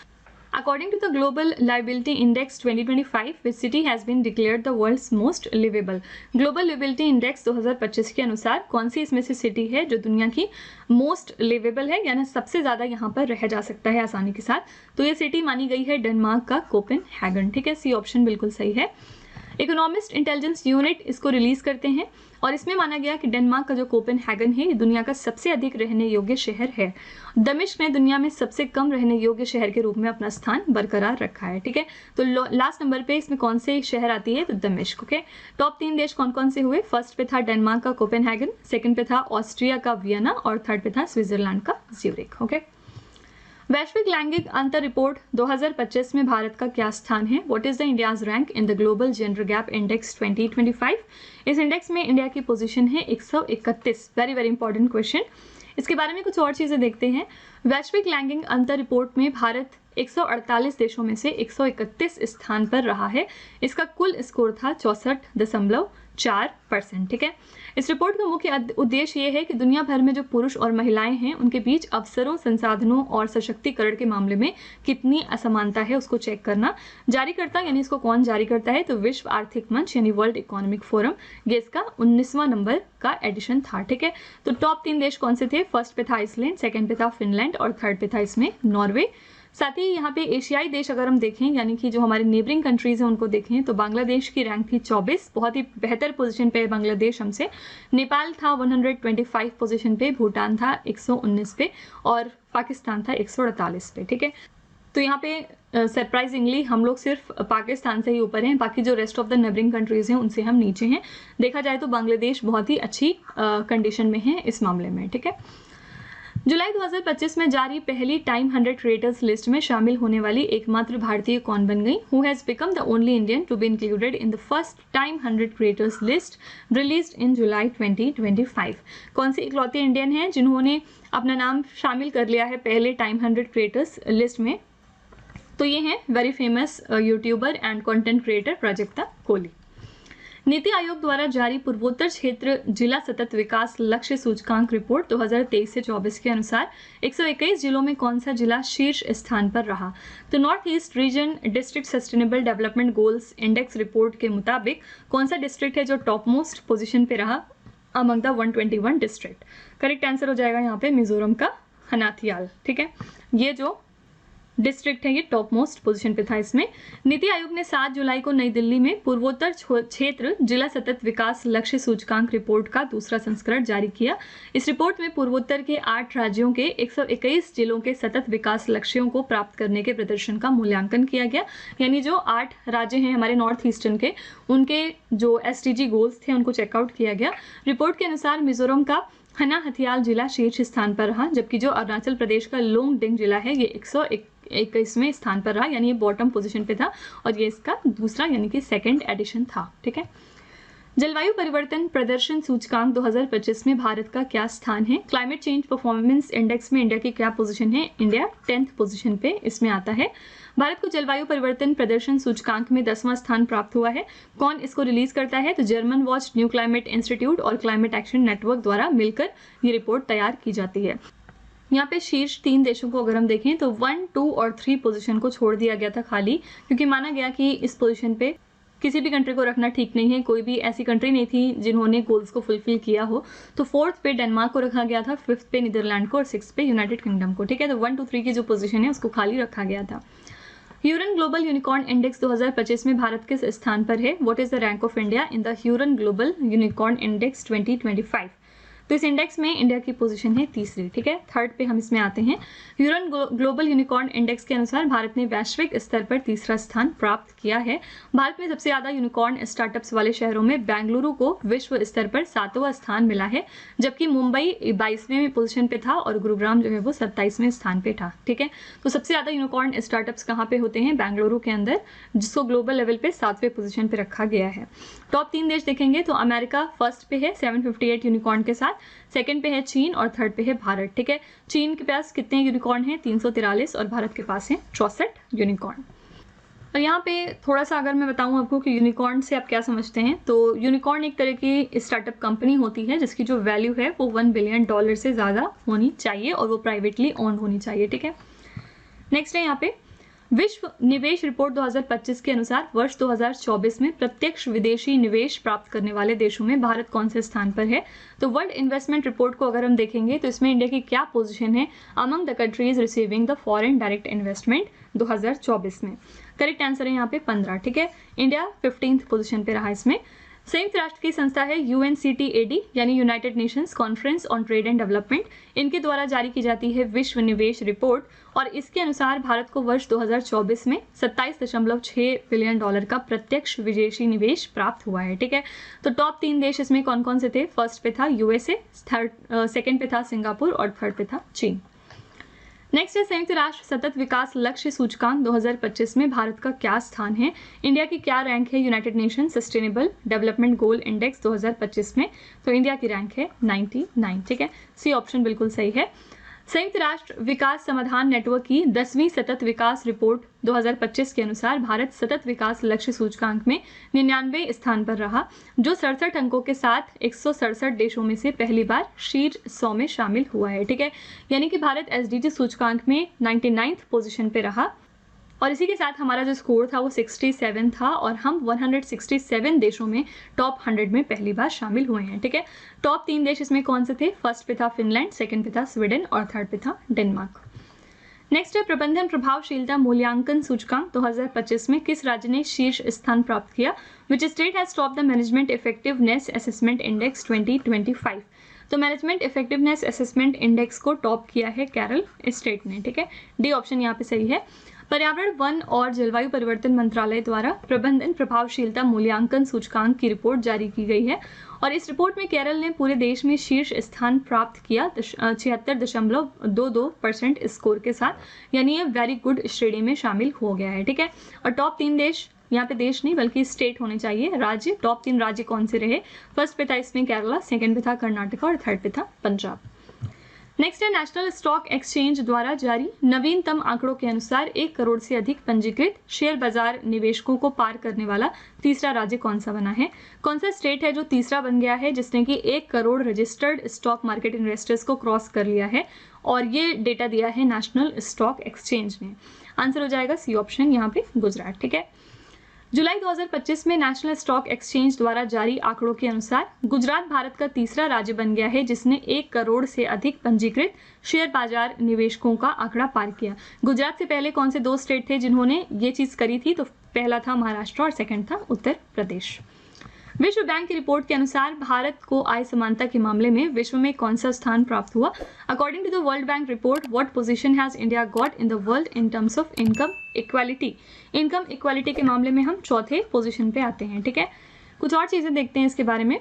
According to the Global Livability Index 2025, which city has been declared the world's most livable? Global Livability Index 2025 के अनुसार कौन सी इसमें से सिटी है जो दुनिया की मोस्ट लिवेबल है, यानी सबसे ज़्यादा यहाँ पर रह जा सकता है आसानी के साथ। तो ये सिटी मानी गई है डेनमार्क का कोपेनहेगन। ठीक है, सी ऑप्शन बिल्कुल सही है। इकोनॉमिस्ट इंटेलिजेंस यूनिट इसको रिलीज करते हैं और इसमें माना गया कि डेनमार्क का जो कोपेनहेगन है ये दुनिया का सबसे अधिक रहने योग्य शहर है। दमिश्क ने दुनिया में सबसे कम रहने योग्य शहर के रूप में अपना स्थान बरकरार रखा है। ठीक है, तो लास्ट नंबर पे इसमें कौन से शहर आती है, तो दमिश्क। ओके, टॉप 3 देश कौन कौन से हुए, फर्स्ट पे था डेनमार्क का कोपेनहेगन, सेकंड पे था ऑस्ट्रिया का वियना और थर्ड पे था स्विट्जरलैंड का ज्यूरिख। ओके, वैश्विक लैंगिक अंतर रिपोर्ट 2025 में भारत का क्या स्थान है। What is the India's rank in the global gender gap index 2025। इस इंडेक्स में इंडिया की पोजीशन है 131। Very very important question. इसके बारे में कुछ और चीजें देखते हैं। वैश्विक लैंगिक अंतर रिपोर्ट में भारत 148 देशों में से 131 स्थान पर रहा है। इसका कुल स्कोर था 64.4%। ठीक है, इस रिपोर्ट का मुख्य उद्देश्य ये है कि दुनिया भर में जो पुरुष और महिलाएं हैं उनके बीच अवसरों, संसाधनों और सशक्तिकरण के मामले में कितनी असमानता है उसको चेक करना। जारीकर्ता यानी इसको कौन जारी करता है, तो विश्व आर्थिक मंच यानी वर्ल्ड इकोनॉमिक फोरम। ये इसका 19वां नंबर का एडिशन था। ठीक है, तो टॉप 3 देश कौन से थे, फर्स्ट पे था आइसलैंड, सेकंड पे था फिनलैंड और थर्ड पे था इसमें नॉर्वे। साथ ही यहाँ पे एशियाई देश अगर हम देखें यानी कि जो हमारे नेबरिंग कंट्रीज हैं उनको देखें तो बांग्लादेश की रैंक थी 24, बहुत ही बेहतर पोजीशन पे है बांग्लादेश हमसे। नेपाल था 125 पोजीशन पे, भूटान था 119 पे और पाकिस्तान था 148 पे। ठीक है, तो यहाँ पे सरप्राइजिंगली हम लोग सिर्फ पाकिस्तान से ही ऊपर हैं, बाकी जो rest of the neighbouring countries हैं उनसे हम नीचे हैं। देखा जाए तो बांग्लादेश बहुत ही अच्छी कंडीशन में है इस मामले में। ठीक है, जुलाई 2025 में जारी पहली टाइम 100 क्रिएटर्स लिस्ट में शामिल होने वाली एकमात्र भारतीय कौन बन गई। Who has become the only Indian to be included in the first time 100 creators list released in July 2025। कौन सी इकलौती इंडियन है जिन्होंने अपना नाम शामिल कर लिया है पहले टाइम 100 क्रिएटर्स लिस्ट में, तो ये हैं very famous YouTuber and content creator Prajakta Kohli. NITI Aayog द्वारा जारी पूर्वोत्तर क्षेत्र जिला सतत विकास लक्ष्य सूचकांक रिपोर्ट 2023 से 24 के अनुसार 121 जिलों में कौन सा जिला शीर्ष स्थान पर रहा। तो north east region district sustainable development goals index report के मुताबिक कौन सा डिस्ट्रिक्ट है जो टॉप मोस्ट पोजीशन पे रहा among the 121 district. Correct answer हो जाएगा यहाँ पे मिजोरम का हनाथियाल। ठीक है, ये जो डिस्ट्रिक्ट है ये टॉप मोस्ट पोजीशन पे था इसमें। नीति आयोग ने 7 जुलाई को नई दिल्ली में पूर्वोत्तर क्षेत्र जिला सतत विकास लक्ष्य सूचकांक रिपोर्ट का दूसरा संस्करण जारी किया। इस रिपोर्ट में पूर्वोत्तर के 8 राज्यों के 121 जिलों के सतत विकास लक्ष्यों को प्राप्त करने के प्रदर्शन का मूल्यांकन किया गया। यानी जो 8 राज्य हैं हमारे नॉर्थ ईस्टर्न के, उनके जो SDG गोल्स थे उनको चेकआउट किया गया। रिपोर्ट के अनुसार मिजोरम का हना हथियाल जिला शीर्ष स्थान पर रहा, जबकि जो अरुणाचल प्रदेश का लोंगडिंग जिला है ये 121वें स्थान पर रहा, यानी ये बॉटम पोजीशन पे था और ये इसका दूसरा यानी कि सेकंड एडिशन था। ठीक है, जलवायु परिवर्तन प्रदर्शन सूचकांक 2025 में भारत का क्या स्थान है। क्लाइमेट चेंज परफॉर्मेंस इंडेक्स में इंडिया की क्या पोजीशन है, इंडिया 10th पोजीशन पे इसमें आता है। भारत को जलवायु परिवर्तन प्रदर्शन सूचकांक में 10वां स्थान प्राप्त हुआ है। कौन इसको रिलीज करता है, तो German watch, new climate institute और क्लाइमेट एक्शन नेटवर्क द्वारा मिलकर ये रिपोर्ट तैयार की जाती है। यहाँ पे शीर्ष 3 देशों को अगर हम देखें तो 1, 2 और 3 पोजीशन को छोड़ दिया गया था खाली, क्योंकि माना गया कि इस पोजीशन पे किसी भी कंट्री को रखना ठीक नहीं है। कोई भी ऐसी कंट्री नहीं थी जिन्होंने गोल्स को फुलफिल किया हो। तो 4th पे डेनमार्क को रखा गया था, 5th पे नीदरलैंड को और 6th पे यूनाइटेड किंगडम को। ठीक है, तो 1, 2, 3 की जो पोजीशन है उसको खाली रखा गया था। ह्यूरन ग्लोबल यूनिकॉर्न इंडेक्स 2025 में भारत किस स्थान पर है? What is the rank of India in the Hurun global unicorn index 2025? तो इस इंडेक्स में इंडिया की पोजीशन है तीसरी, ठीक है। थर्ड पे हम इसमें आते हैं। ह्यूरन ग्लोबल यूनिकॉर्न इंडेक्स के अनुसार भारत ने वैश्विक स्तर पर तीसरा स्थान प्राप्त किया है। भारत में सबसे ज्यादा यूनिकॉर्न स्टार्टअप्स वाले शहरों में बेंगलुरु को विश्व स्तर पर 7वां स्थान मिला है, जबकि मुंबई 22वें पोजीशन पे था और गुरुग्राम जो है वो 27वें स्थान पे था, ठीक है। तो सबसे ज्यादा यूनिकॉर्न स्टार्टअप्स कहाँ पे होते हैं? बेंगलुरु के अंदर, जिसको ग्लोबल लेवल पे 7वें पोजीशन पे रखा गया है। टॉप 3 देश देखेंगे तो अमेरिका फर्स्ट पे है 758 यूनिकॉर्न के साथ, सेकंड पे है चीन और थर्ड पे है भारत, ठीक है। चीन के पास कितने यूनिकॉर्न हैं? 343 और भारत के पास है 64 यूनिकॉर्न। और यहाँ पे थोड़ा सा अगर मैं बताऊँ आपको कि यूनिकॉर्न से आप क्या समझते हैं, तो यूनिकॉर्न एक तरह की स्टार्टअप कंपनी होती है जिसकी जो वैल्यू है वो $1 बिलियन से ज़्यादा होनी चाहिए और वो प्राइवेटली ओन्ड होनी चाहिए, ठीक है। नेक्स्ट है यहाँ पे विश्व निवेश रिपोर्ट 2025 के अनुसार वर्ष 2024 में प्रत्यक्ष विदेशी निवेश प्राप्त करने वाले देशों में भारत कौन से स्थान पर है? तो वर्ल्ड इन्वेस्टमेंट रिपोर्ट को अगर हम देखेंगे तो इसमें इंडिया की क्या पोजीशन है among the countries receiving the foreign direct investment 2024 में? करेक्ट आंसर है यहाँ पे 15, ठीक है। इंडिया 15th पोजीशन पे रहा इसमें। संयुक्त राष्ट्र की संस्था है UNCTAD यानी United Nations conference on trade and development, इनके द्वारा जारी की जाती है विश्व निवेश रिपोर्ट और इसके अनुसार भारत को वर्ष 2024 में $27.6 बिलियन का प्रत्यक्ष विदेशी निवेश प्राप्त हुआ है, ठीक है। तो टॉप 3 देश इसमें कौन कौन से थे? फर्स्ट पे था USA, सेकंड पे था सिंगापुर और थर्ड पे था चीन। नेक्स्ट है संयुक्त राष्ट्र सतत विकास लक्ष्य सूचकांक 2025 में भारत का क्या स्थान है? इंडिया की क्या रैंक है United nation sustainable development goal index 2025 में? तो इंडिया की रैंक है 99, ठीक है। सी ऑप्शन बिल्कुल सही है। संयुक्त राष्ट्र विकास समाधान नेटवर्क की 10वीं सतत विकास रिपोर्ट 2025 के अनुसार भारत सतत विकास लक्ष्य सूचकांक में 99वें स्थान पर रहा, जो 67 अंकों के साथ 167 देशों में से पहली बार शीर्ष 100 में शामिल हुआ है, ठीक है। यानी कि भारत SDG सूचकांक में 99th पोजीशन पे रहा और इसी के साथ हमारा जो स्कोर था वो 67 था और हम 167 देशों में टॉप 100 में पहली बार शामिल हुए हैं, ठीक है। टॉप 3 देश इसमें कौन से थे? फर्स्ट पे था फिनलैंड, सेकंड पे था स्वीडन और थर्ड पे था डेनमार्क। नेक्स्ट है प्रबंधन प्रभावशीलता मूल्यांकन सूचकांक 2025 में किस राज्य ने शीर्ष स्थान प्राप्त किया? Which state has top the management effectiveness assessment index 2025? तो मैनेजमेंट इफेक्टिवनेस असेसमेंट इंडेक्स को टॉप किया है केरल स्टेट ने, ठीक है। डी ऑप्शन यहाँ पे सही है। पर्यावरण, वन और जलवायु परिवर्तन मंत्रालय द्वारा प्रबंधन प्रभावशीलता मूल्यांकन सूचकांक की रिपोर्ट जारी की गई है और इस रिपोर्ट में केरल ने पूरे देश में शीर्ष स्थान प्राप्त किया 76.22% स्कोर के साथ, यानी ये वेरी गुड श्रेणी में शामिल हो गया है, ठीक है। और टॉप 3 देश, यहाँ पे देश नहीं बल्कि स्टेट होने चाहिए, राज्य, टॉप 3 राज्य कौन से रहे? फर्स्ट पे था इसमें केरला, सेकंड पे था कर्नाटका और थर्ड पे था पंजाब। नेक्स्ट है नेशनल स्टॉक एक्सचेंज द्वारा जारी नवीनतम आंकड़ों के अनुसार 1 करोड़ से अधिक पंजीकृत शेयर बाजार निवेशकों को पार करने वाला तीसरा राज्य कौन सा बना है? कौन सा स्टेट है जो तीसरा बन गया है जिसने कि 1 crore registered stock market investors को क्रॉस कर लिया है? और ये डेटा दिया है नेशनल स्टॉक एक्सचेंज ने। आंसर हो जाएगा सी ऑप्शन, यहाँ पे गुजरात, ठीक है। जुलाई 2025 में नेशनल स्टॉक एक्सचेंज द्वारा जारी आंकड़ों के अनुसार गुजरात भारत का तीसरा राज्य बन गया है जिसने 1 करोड़ से अधिक पंजीकृत शेयर बाजार निवेशकों का आंकड़ा पार किया। गुजरात से पहले कौन से 2 स्टेट थे जिन्होंने ये चीज करी थी? तो पहला था महाराष्ट्र और सेकंड था उत्तर प्रदेश। विश्व बैंक की रिपोर्ट के अनुसार भारत को आय समानता के मामले में विश्व में कौन सा स्थान प्राप्त हुआ? According to the World Bank report, what position has India got in the world in terms of income equality? Income equality के मामले में हम 4थे पोजीशन पे आते हैं, ठीक है। कुछ और चीजें देखते हैं इसके बारे में।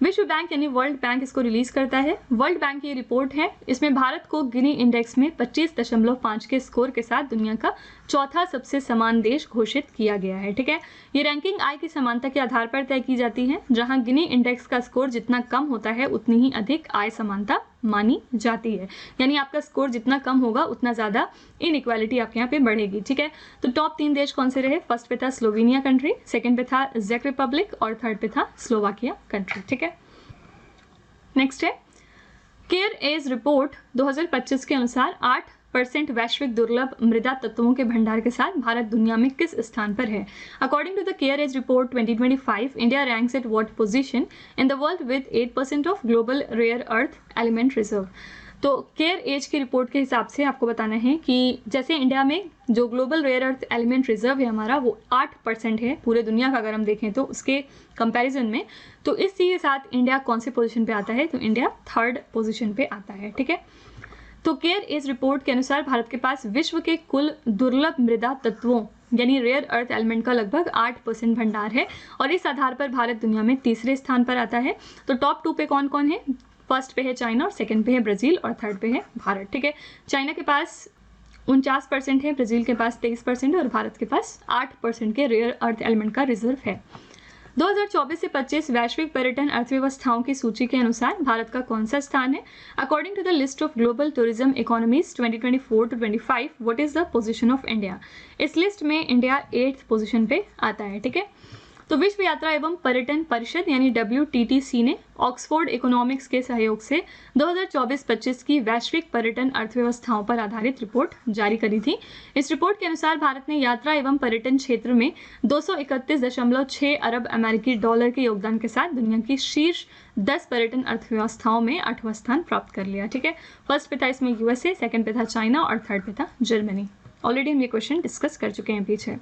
विश्व बैंक यानी वर्ल्ड बैंक इसको रिलीज करता है। वर्ल्ड बैंक की रिपोर्ट है, इसमें भारत को गिनी इंडेक्स में 25.5 के स्कोर के साथ दुनिया का चौथा सबसे समान देश घोषित किया गया है, ठीक है। ये रैंकिंग आय की समानता के आधार पर तय की जाती है, जहां गिनी इंडेक्स का स्कोर जितना कम होता है उतनी ही अधिक आय समानता मानी जाती है। यानी आपका स्कोर जितना कम होगा उतना ज्यादा इनइक्वालिटी आपके यहाँ पे बढ़ेगी, ठीक है। तो टॉप 3 देश कौन से रहे? फर्स्ट पे था स्लोवेनिया कंट्री, सेकंड पे था चेक रिपब्लिक और थर्ड पे था स्लोवाकिया कंट्री, ठीक है। नेक्स्ट है केयर एज रिपोर्ट 2025 के अनुसार 8% वैश्विक दुर्लभ मृदा तत्वों के भंडार के साथ भारत दुनिया में किस स्थान पर है? According to the CareEdge report 2025, India ranks at what position in the world with 8% of global rare earth element reserve? तो केयर एज की रिपोर्ट के हिसाब से आपको बताना है कि जैसे इंडिया में जो global rare earth element reserve है हमारा वो 8% है पूरे दुनिया का, अगर हम देखें तो उसके कंपैरिजन में। तो इस चीज़ के साथ इंडिया कौन से पोजीशन पे आता है, तो इंडिया 3rd पोजीशन पे आता है। ठीक है, तो केयर एज रिपोर्ट के अनुसार भारत के पास विश्व के कुल दुर्लभ मृदा तत्वों यानी रेयर अर्थ एलिमेंट का लगभग 8% भंडार है और इस आधार पर भारत दुनिया में तीसरे स्थान पर आता है। तो टॉप 2 पे कौन कौन है, फर्स्ट पे है चाइना और सेकंड पे है ब्राज़ील और थर्ड पे है भारत। ठीक है, चाइना के पास 49% है, ब्राज़ील के पास 23% और भारत के पास 8% के रेयर अर्थ एलिमेंट का रिजर्व है। 2024 से 25 वैश्विक पर्यटन अर्थव्यवस्थाओं की सूची के अनुसार भारत का कौन सा स्थान है। According to the list of global tourism economies 2024 to 25 what is the position of India. इस लिस्ट में इंडिया 8th पोजीशन पे आता है। ठीक है, तो विश्व यात्रा एवं पर्यटन परिषद यानी WTTC ने ऑक्सफोर्ड इकोनॉमिक्स के सहयोग से 2024-25 की वैश्विक पर्यटन अर्थव्यवस्थाओं पर आधारित रिपोर्ट जारी करी थी। इस रिपोर्ट के अनुसार भारत ने यात्रा एवं पर्यटन क्षेत्र में 231.6 अरब अमेरिकी डॉलर के योगदान के साथ दुनिया की शीर्ष 10 पर्यटन अर्थव्यवस्थाओं में 8वां स्थान प्राप्त कर लिया। ठीक है, फर्स्ट पे था इसमें USA, सेकंड पे था चाइना और थर्ड पे था जर्मनी। ऑलरेडी हम ये क्वेश्चन डिस्कस कर चुके हैं पीछे।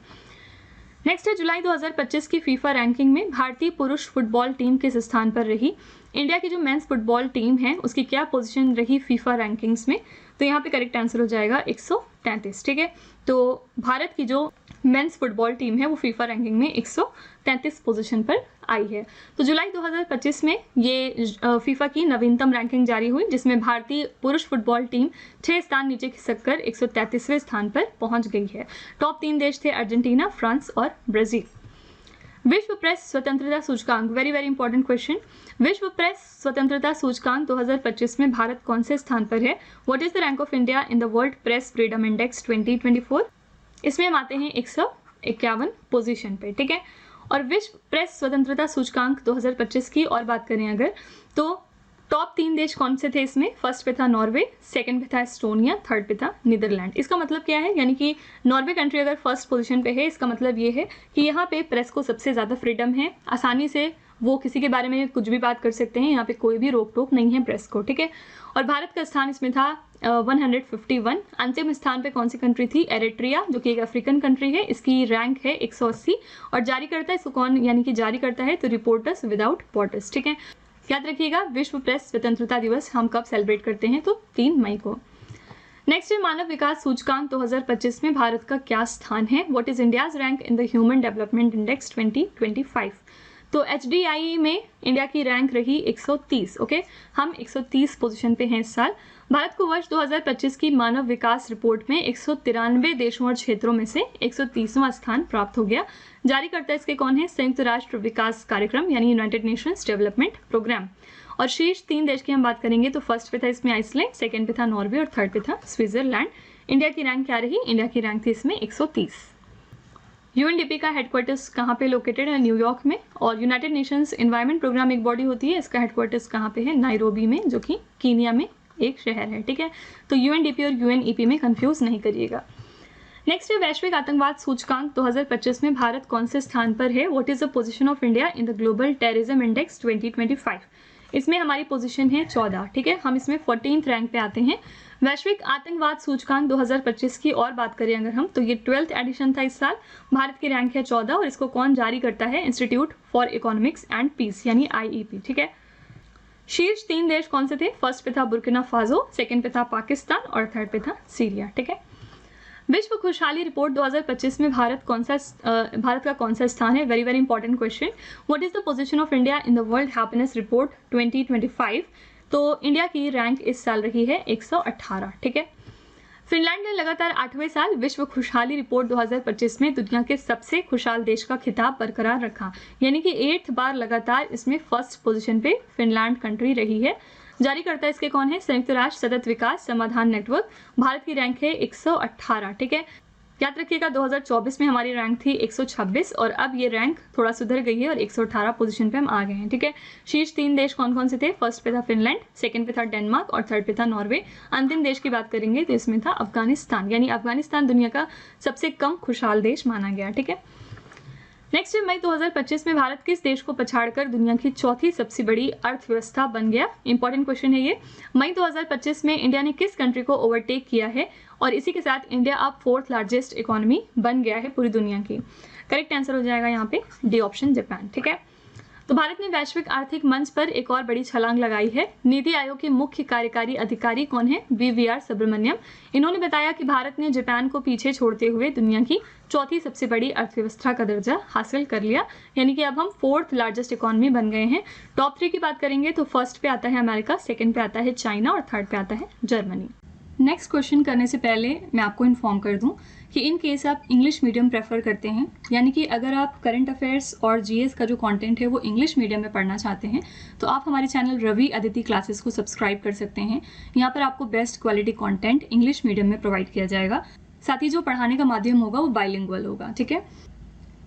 नेक्स्ट है जुलाई 2025 की फीफा रैंकिंग में भारतीय पुरुष फुटबॉल टीम किस स्थान पर रही। इंडिया की जो मेंस फुटबॉल टीम है उसकी क्या पोजीशन रही फीफा रैंकिंग्स में, तो यहाँ पे करेक्ट आंसर हो जाएगा 133। ठीक है, तो भारत की जो मेंस फुटबॉल टीम है वो फीफा रैंकिंग में 133 पोजीशन पर आई है। तो जुलाई 2025 में ये फीफा की नवीनतम रैंकिंग जारी हुई जिसमें भारतीय पुरुष फुटबॉल टीम 6 स्थान नीचे खिसककर 133वें स्थान पर पहुंच गई है। टॉप 3 देश थे अर्जेंटीना, फ्रांस और ब्राजील। विश्व प्रेस स्वतंत्रता सूचकांक, वेरी वेरी इंपॉर्टेंट क्वेश्चन। विश्व प्रेस स्वतंत्रता सूचकांक 2025 में भारत कौन से स्थान पर है। What is the rank of India in the world press freedom index 2024। इसमें हम आते हैं 151 पोजीशन पे। ठीक है, और विश्व प्रेस स्वतंत्रता सूचकांक 2025 की और बात करें अगर, तो टॉप 3 देश कौन से थे इसमें, फर्स्ट पे था नॉर्वे, सेकंड पे था एस्टोनिया, थर्ड पे था नीदरलैंड। इसका मतलब क्या है, यानी कि नॉर्वे कंट्री अगर फर्स्ट पोजीशन पे है इसका मतलब ये है कि यहाँ पे प्रेस को सबसे ज़्यादा फ्रीडम है, आसानी से वो किसी के बारे में कुछ भी बात कर सकते हैं, यहाँ पे कोई भी रोक टोक नहीं है प्रेस को। ठीक है, और भारत का स्थान इसमें था 151। अंतिम स्थान पे कौन सी कंट्री थी, एरिट्रिया, जो कि एक अफ्रीकन कंट्री है, इसकी रैंक है 180 और जारी करता है इसको कौन, यानी कि जारी करता है तो रिपोर्टर्स विदाउट बॉर्डर्स। ठीक है, याद रखिएगा विश्व प्रेस स्वतंत्रता दिवस हम कब सेलिब्रेट करते हैं, तो 3 मई को। नेक्स्ट है मानव विकास सूचकांक 2025 में भारत का क्या स्थान है। What is India's rank in the human development index 2025। तो HDI में इंडिया की रैंक रही 130। ओके, हम 130 पोजीशन पे हैं इस साल। भारत को वर्ष 2025 की मानव विकास रिपोर्ट में 193 देशों और क्षेत्रों में से 130वां स्थान प्राप्त हो गया। जारी करता है इसके कौन है, संयुक्त राष्ट्र विकास कार्यक्रम यानी यूनाइटेड नेशंस डेवलपमेंट प्रोग्राम। और शीर्ष 3 देश की हम बात करेंगे तो फर्स्ट पे था इसमें आइसलैंड, सेकंड पे था नॉर्वे और थर्ड पे था स्विट्जरलैंड। इंडिया की रैंक क्या रही, इंडिया की रैंक थी इसमें 130। UNDP का हेडक्वार्टर्स कहाँ पे लोकेटेड है, न्यूयॉर्क में। और यूनाइटेड नेशंस एनवायरनमेंट प्रोग्राम एक बॉडी होती है, इसका हेडक्वार्टर्स कहाँ पे है, नायरोबी में, जो कि कीनिया में एक शहर है। ठीक है, तो UNDP और UNEP में कंफ्यूज नहीं करिएगा। नेक्स्ट है वैश्विक आतंकवाद सूचकांक 2025 में भारत कौन से स्थान पर है। What is the position of India in the global terrorism index 2025। इसमें हमारी पोजीशन है 14। ठीक है, हम इसमें 14th रैंक पे आते हैं। वैश्विक आतंकवाद सूचकांक 2025 की और बात करें अगर हम, तो ये 12th एडिशन था इस साल। भारत की रैंक है 14 और इसको कौन जारी करता है, institute for economics and peace यानी IEP। ठीक है, शीर्ष 3 देश कौन से थे, फर्स्ट पे था बुर्किना फासो, सेकंड पे था पाकिस्तान और थर्ड पे था सीरिया। ठीक है, विश्व खुशहाली रिपोर्ट 2025 में भारत का कौन सा स्थान है, very very important question. What is the position of India in the world happiness report 2025। तो इंडिया की रैंक इस साल रही है 118। ठीक है, फिनलैंड ने लगातार 8वें साल विश्व खुशहाली रिपोर्ट 2025 में दुनिया के सबसे खुशहाल देश का खिताब बरकरार रखा, यानी कि 8th बार लगातार इसमें फर्स्ट पोजीशन पे फिनलैंड कंट्री रही है। जारी करता है इसके कौन है, संयुक्त राष्ट्र सतत विकास समाधान नेटवर्क। भारत की रैंक है 118। ठीक है, याद रखिएगा 2024 में हमारी रैंक थी 126 और अब ये रैंक थोड़ा सुधर गई है और 118 पोजीशन पे हम आ गए हैं। ठीक है, शीर्ष 3 देश कौन कौन से थे, फर्स्ट पे था फिनलैंड, सेकंड पे था डेनमार्क और थर्ड पे था नॉर्वे। अंतिम देश की बात करेंगे तो इसमें था अफगानिस्तान, यानी अफगानिस्तान दुनिया का सबसे कम खुशहाल देश माना गया। ठीक है, नेक्स्ट है मई 2025 में भारत किस देश को पछाड़कर दुनिया की चौथी सबसे बड़ी अर्थव्यवस्था बन गया। इंपॉर्टेंट क्वेश्चन है ये। मई 2025 में इंडिया ने किस कंट्री को ओवरटेक किया है और इसी के साथ इंडिया अब 4th लार्जेस्ट इकोनॉमी बन गया है पूरी दुनिया की। करेक्ट आंसर हो जाएगा यहाँ पे डी ऑप्शन, जापान। ठीक है, तो भारत ने वैश्विक आर्थिक मंच पर एक और बड़ी छलांग लगाई है। नीति आयोग के मुख्य कार्यकारी अधिकारी कौन है? BVR सुब्रमण्यम। इन्होंने बताया कि भारत ने जापान को पीछे छोड़ते हुए दुनिया की चौथी सबसे बड़ी अर्थव्यवस्था का दर्जा हासिल कर लिया, यानी कि अब हम 4th लार्जेस्ट इकोनॉमी बन गए हैं। टॉप 3 की बात करेंगे तो फर्स्ट पे आता है अमेरिका, सेकंड पे आता है चाइना और थर्ड पे आता है जर्मनी। नेक्स्ट क्वेश्चन करने से पहले मैं आपको इन्फॉर्म कर दूं कि इन केस आप इंग्लिश मीडियम प्रेफर करते हैं, यानी कि अगर आप करंट अफेयर्स और GS का जो कंटेंट है वो इंग्लिश मीडियम में पढ़ना चाहते हैं तो आप हमारे चैनल रवि अदिति क्लासेस को सब्सक्राइब कर सकते हैं। यहाँ पर आपको best quality content English medium में प्रोवाइड किया जाएगा। साथ ही जो पढ़ाने का माध्यम होगा वो बाइलिंगुअल होगा। ठीक है,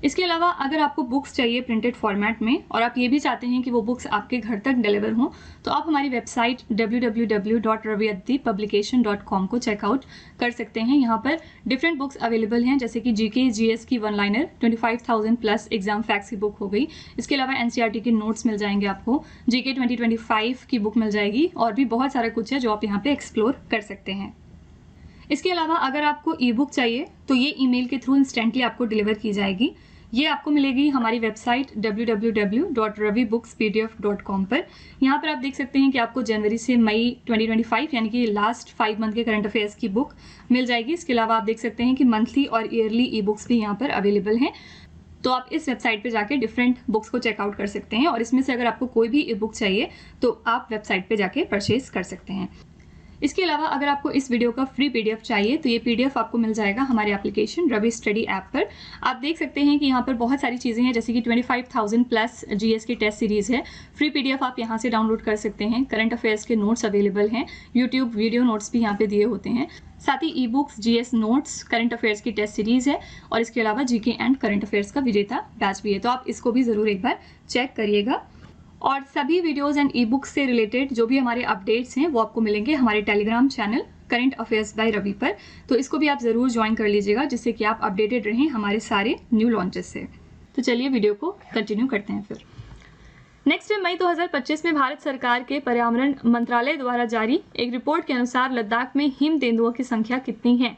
इसके अलावा अगर आपको बुक्स चाहिए प्रिंटेड फॉर्मेट में और आप ये भी चाहते हैं कि वो बुक्स आपके घर तक डिलीवर हों तो आप हमारी वेबसाइट www.raviaditipublication.com को चेकआउट कर सकते हैं। यहाँ पर डिफरेंट बुक्स अवेलेबल हैं, जैसे कि GK GS की 1 लाइनर 25,000 प्लस एग्जाम फैक्ट्स की बुक हो गई। इसके अलावा NCERT के नोट्स मिल जाएंगे आपको, GK 2025 की बुक मिल जाएगी और भी बहुत सारा कुछ है जो आप यहाँ पे एक्सप्लोर कर सकते हैं। इसके अलावा अगर आपको ई बुक चाहिए तो ये ईमेल के थ्रू इंस्टेंटली आपको डिलीवर की जाएगी। ये आपको मिलेगी हमारी वेबसाइट www.ravibookspdf.com पर। यहाँ पर आप देख सकते हैं कि आपको जनवरी से मई 2025 यानी कि लास्ट 5 मंथ के करंट अफेयर्स की बुक मिल जाएगी। इसके अलावा आप देख सकते हैं कि मंथली और ईयरली ई बुक्स भी यहाँ पर अवेलेबल हैं। तो आप इस वेबसाइट पे जाके डिफरेंट बुक्स को चेकआउट कर सकते हैं और इसमें से अगर आपको कोई भी ई बुक चाहिए तो आप वेबसाइट पे जाके परचेज कर सकते हैं। इसके अलावा अगर आपको इस वीडियो का फ्री PDF चाहिए तो ये PDF आपको मिल जाएगा हमारे एप्लीकेशन रवि स्टडी ऐप पर। आप देख सकते हैं कि यहाँ पर बहुत सारी चीज़ें हैं, जैसे कि 25,000 प्लस GS की टेस्ट सीरीज़ है। फ्री PDF आप यहाँ से डाउनलोड कर सकते हैं। करंट अफेयर्स के नोट्स अवेलेबल हैं, यूट्यूब वीडियो नोट्स भी यहाँ पे दिए होते हैं। साथ ही e books, GS notes, current affairs की टेस्ट सीरीज़ है और इसके अलावा GK एंड करंट अफेयर्स का विजेता बैच भी है। तो आप इसको भी ज़रूर एक बार चेक करिएगा। और सभी वीडियोस एंड ई बुक्स से रिलेटेड जो भी हमारे अपडेट्स हैं वो आपको मिलेंगे हमारे Telegram channel current affairs by Ravi पर। तो इसको भी आप ज़रूर ज्वाइन कर लीजिएगा जिससे कि आप अपडेटेड रहें हमारे सारे न्यू लॉन्चेस से। तो चलिए वीडियो को कंटिन्यू करते हैं फिर। नेक्स्ट है मई 2025 में भारत सरकार के पर्यावरण मंत्रालय द्वारा जारी एक रिपोर्ट के अनुसार लद्दाख में हिम तेंदुओं की संख्या कितनी है।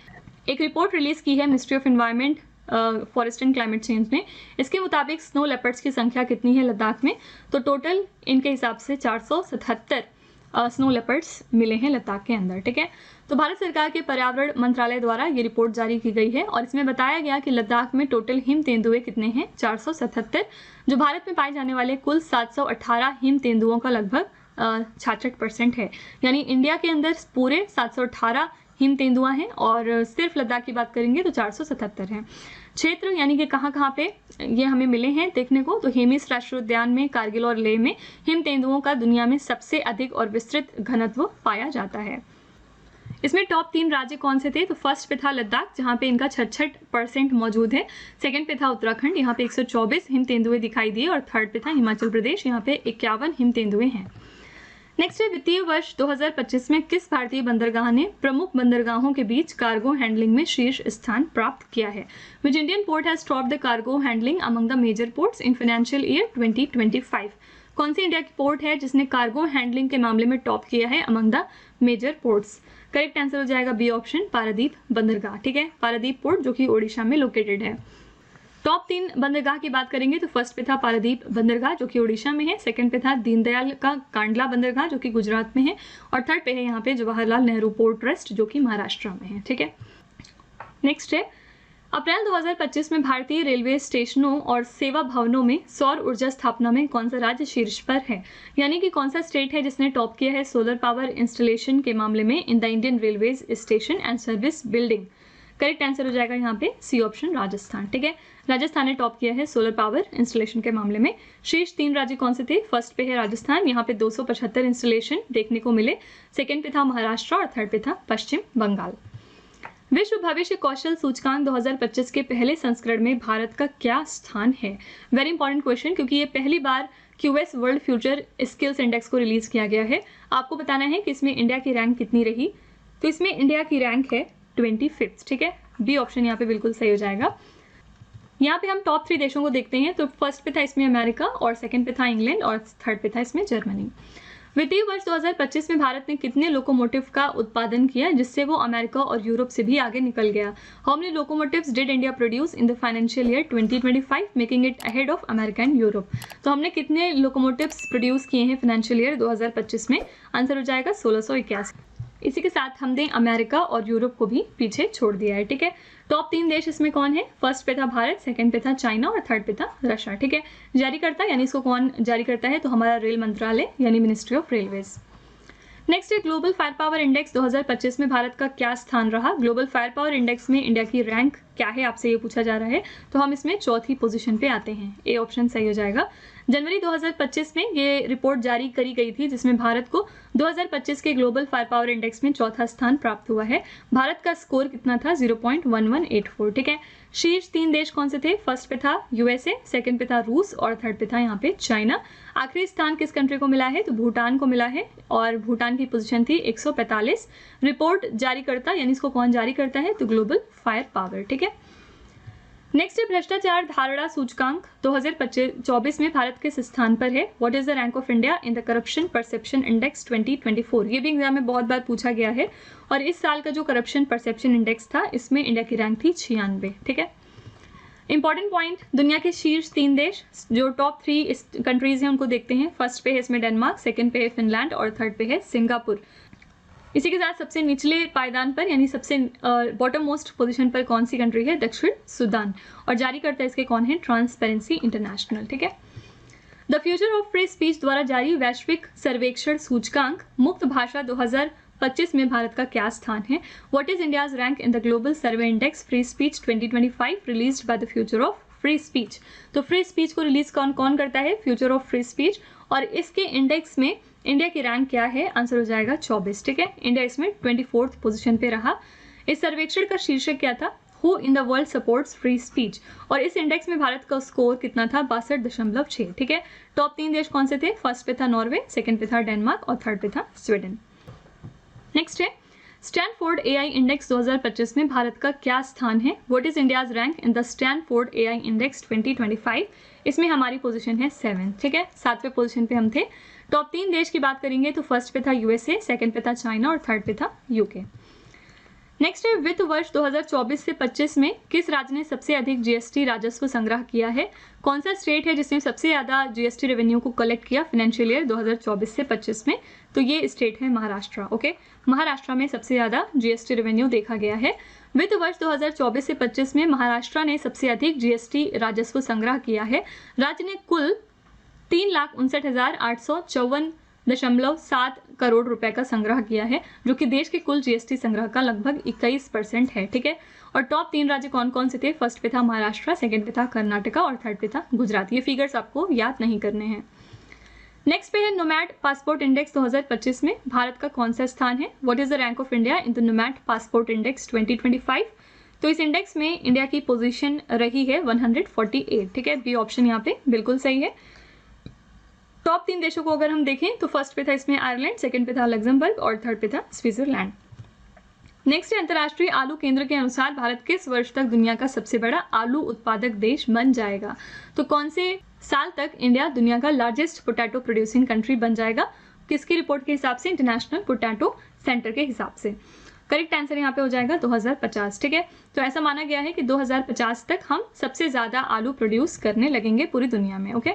एक रिपोर्ट रिलीज की है ministry of environment forest and climate change ने। इसके मुताबिक स्नो लेपर्ड्स की संख्या कितनी है लद्दाख में, तो टोटल इनके हिसाब से 477 स्नो लेपर्ड्स मिले हैं लद्दाख के अंदर। ठीक है, तो भारत सरकार के पर्यावरण मंत्रालय द्वारा ये रिपोर्ट जारी की गई है और इसमें बताया गया कि लद्दाख में टोटल हिम तेंदुए कितने हैं, 477, जो भारत में पाए जाने वाले कुल 718 हिम तेंदुओं का लगभग 66% है। यानी इंडिया के अंदर पूरे 718 हिम तेंदुआ हैं और सिर्फ लद्दाख की बात करेंगे तो 477 हैं। क्षेत्र यानी कि कहाँ कहाँ पे ये हमें मिले हैं देखने को, तो हेमिस राष्ट्रीय उद्यान में, कारगिल और लेह में हिम तेंदुओं का दुनिया में सबसे अधिक और विस्तृत घनत्व पाया जाता है। इसमें टॉप 3 राज्य कौन से थे, तो फर्स्ट पे था लद्दाख जहाँ पे इनका 66% मौजूद है। सेकंड पे था उत्तराखंड, यहाँ पे 124 हिम तेंदुए दिखाई दिए और थर्ड पे था हिमाचल प्रदेश, यहाँ पे 51 हिम तेंदुए हैं। नेक्स्ट है वित्तीय वर्ष 2025 में किस भारतीय बंदरगाह ने प्रमुख बंदरगाहों के बीच कार्गो हैंडलिंग में शीर्ष स्थान प्राप्त किया है। Which Indian port has topped the cargo handling among the major ports in financial year 2025। कौन सी इंडिया की पोर्ट है जिसने कार्गो हैंडलिंग के मामले में टॉप किया है among the major ports. Correct answer हो जाएगा बी ऑप्शन, पारादीप बंदरगाह। ठीक है, पारादीप पोर्ट जो कि ओडिशा में लोकेटेड है। टॉप 3 बंदरगाह की बात करेंगे तो फर्स्ट पे था पारादीप बंदरगाह जो कि उड़ीसा में है, सेकंड पे था दीनदयाल का कांडला बंदरगाह जो कि गुजरात में है और थर्ड पे है यहाँ पे जवाहरलाल नेहरू पोर्ट ट्रस्ट जो कि महाराष्ट्र में है। ठीक है, नेक्स्ट है अप्रैल 2025 में भारतीय रेलवे स्टेशनों और सेवा भवनों में सौर ऊर्जा स्थापना में कौन सा राज्य शीर्ष पर है, यानी कि कौन सा स्टेट है जिसने टॉप किया है सोलर पावर इंस्टॉलेशन के मामले में in the Indian railways station and service building. Correct answer हो जाएगा यहाँ पे सी ऑप्शन, राजस्थान। ठीक है, राजस्थान ने टॉप किया है सोलर पावर इंस्टॉलेशन के मामले में। शीर्ष 3 राज्य कौन से थे, फर्स्ट पे है राजस्थान, यहाँ पे 275 इंस्टॉलेशन देखने को मिले, सेकंड पे था महाराष्ट्र और थर्ड पे था पश्चिम बंगाल। विश्व भविष्य कौशल सूचकांक 2025 के पहले संस्करण में भारत का क्या स्थान है। वेरी इंपॉर्टेंट क्वेश्चन, क्योंकि ये पहली बार QS world future skills index को रिलीज किया गया है। आपको बताना है कि इसमें इंडिया की रैंक कितनी रही, तो इसमें इंडिया की रैंक है 25th। ठीक है, बी ऑप्शन यहाँ पे बिल्कुल सही हो जाएगा। यहाँ पे हम टॉप 3 देशों को देखते हैं। तो फर्स्ट पे था इसमें अमेरिका, और सेकंड पे था इंग्लैंड, और थर्ड पे था इसमें जर्मनी। वित्तीय वर्ष 2025 में भारत ने कितने लोकोमोटिव का उत्पादन किया जिससे वो अमेरिका और यूरोप से भी आगे निकल गया? How many locomotives did India produce in the financial year 2025 making it ahead of America and Europe? तो हमने कितने लोकोमोटिव्स प्रोड्यूस किए हैं फाइनेंशियल ईयर 2025 में? आंसर हो जाएगा 1681। इसी के साथ हमने अमेरिका और यूरोप को भी पीछे छोड़ दिया है। ठीक है, टॉप 3 देश इसमें कौन है? फर्स्ट पे था भारत, सेकंड पे था चाइना, और थर्ड पे था रशिया। ठीक है, जारी करता यानी इसको कौन जारी करता है? तो हमारा रेल मंत्रालय यानी मिनिस्ट्री ऑफ रेलवेज। नेक्स्ट है ग्लोबल फायर पावर इंडेक्स 2025 में भारत का क्या स्थान रहा? ग्लोबल फायर पावर इंडेक्स में इंडिया की रैंक क्या है, आपसे ये पूछा जा रहा है। तो हम इसमें चौथी पोजीशन पे आते हैं, ए ऑप्शन सही हो जाएगा। जनवरी 2025 में ये रिपोर्ट जारी करी गई थी जिसमें भारत को 2025 के ग्लोबल फायर पावर इंडेक्स में चौथा स्थान प्राप्त हुआ है। भारत का स्कोर कितना था? 0.1184। ठीक है, शीर्ष 3 देश कौन से थे? फर्स्ट पे था यूएसए, सेकंड पे था रूस, और थर्ड पे था यहाँ पे चाइना। आखिरी स्थान किस कंट्री को मिला है? तो भूटान को मिला है, और भूटान की पोजीशन थी 145। रिपोर्ट जारी करता यानी इसको कौन जारी करता है? तो ग्लोबल फायर पावर। ठीक है, नेक्स्ट है भ्रष्टाचार धारणा सूचकांक 2024 में भारत किस स्थान पर है? What is the rank of India in the corruption perception index 2024? ये भी एग्जाम में बहुत बार पूछा गया है, और इस साल का जो करप्शन परसेप्शन इंडेक्स था इसमें इंडिया की रैंक थी 96। ठीक है, इंपॉर्टेंट पॉइंट, दुनिया के शीर्ष 3 देश जो टॉप 3 कंट्रीज हैं उनको देखते हैं। फर्स्ट पे है इसमें डेनमार्क, सेकंड पे है फिनलैंड, और थर्ड पे है सिंगापुर। इसी के साथ सबसे निचले पायदान पर यानी सबसे बॉटम मोस्ट पोजीशन पर कौन सी कंट्री है? दक्षिण सूडान, और जारी करता है इसके कौन है? Transparency international. ठीक है, the future of free speech द्वारा जारी वैश्विक सर्वेक्षण सूचकांक मुक्त भाषा 2025 में भारत का क्या स्थान है? What is India's rank in the global survey index free speech 2025 released by the future of free speech? तो फ्री स्पीच को रिलीज कौन करता है? फ्यूचर ऑफ फ्री स्पीच, और इसके इंडेक्स में इंडिया की रैंक क्या है? आंसर हो जाएगा 24। ठीक है, इंडिया इसमें 24th पोजीशन पे रहा। इस सर्वेक्षण का शीर्षक क्या था? Who in the world supports free speech, और इस इंडेक्स में भारत का स्कोर कितना था? 62.6। ठीक है, टॉप 3 देश कौन से थे? फर्स्ट पे था नॉर्वे, सेकंड पे था डेनमार्क, और थर्ड पे था स्वीडन। नेक्स्ट है स्टैनफोर्ड एआई इंडेक्स 2025 में भारत का क्या स्थान है? What is India's rank in the Stanford AI index 2025? इसमें हमारी पोजीशन है 7। ठीक है, 7वें पोजीशन पे हम थे। टॉप 3 देश की बात करेंगे तो फर्स्ट पे था यूएसए, सेकंड पे था चाइना, और थर्ड पे था यूके। नेक्स्ट है वित्त वर्ष 2024 से 25 में किस राज्य ने सबसे अधिक जीएसटी राजस्व संग्रह किया है? कौन सा स्टेट है जिसने सबसे ज्यादा जीएसटी रेवेन्यू को कलेक्ट किया फाइनेंशियल ईयर 2024 से 25 में? तो ये स्टेट है महाराष्ट्र। ओके, महाराष्ट्र में सबसे ज्यादा जीएसटी रेवेन्यू देखा गया है। वित्त वर्ष 2024 से 25 में महाराष्ट्र ने सबसे अधिक जीएसटी राजस्व संग्रह किया है। राज्य ने कुल 3,59,854.7 करोड़ रुपए का संग्रह किया है, जो कि देश के कुल जीएसटी संग्रह का लगभग 21% है। ठीक है, और टॉप 3 राज्य कौन कौन से थे? फर्स्ट पे था महाराष्ट्र, सेकंड पे था कर्नाटका, और थर्ड पे था गुजरात। ये फिगर्स आपको याद नहीं करने हैं। नेक्स्ट पे है नोमैड पासपोर्ट इंडेक्स 2025 में भारत का कौन सा स्थान है? What is the rank of India in the nomad passport index 2025? तो इस इंडेक्स में इंडिया की पोजीशन रही है 148। ठीक है, बी ऑप्शन यहाँ पे बिल्कुल सही है। टॉप 3 देशों को अगर हम देखें तो फर्स्ट पे था इसमें आयरलैंड, सेकंड पे था लग्जमबर्ग, और थर्ड पे था स्विट्जरलैंड। नेक्स्ट है अंतर्राष्ट्रीय आलू केंद्र के अनुसार भारत किस वर्ष तक दुनिया का सबसे बड़ा आलू उत्पादक देश बन जाएगा? तो कौन से साल तक इंडिया दुनिया का लार्जेस्ट पोटैटो प्रोड्यूसिंग कंट्री बन जाएगा? किसकी रिपोर्ट के हिसाब से? इंटरनेशनल पोटैटो सेंटर के हिसाब से। करेक्ट आंसर यहाँ पे हो जाएगा 2050। ठीक है, तो ऐसा माना गया है कि 2050 तक हम सबसे ज्यादा आलू प्रोड्यूस करने लगेंगे पूरी दुनिया में। ओके,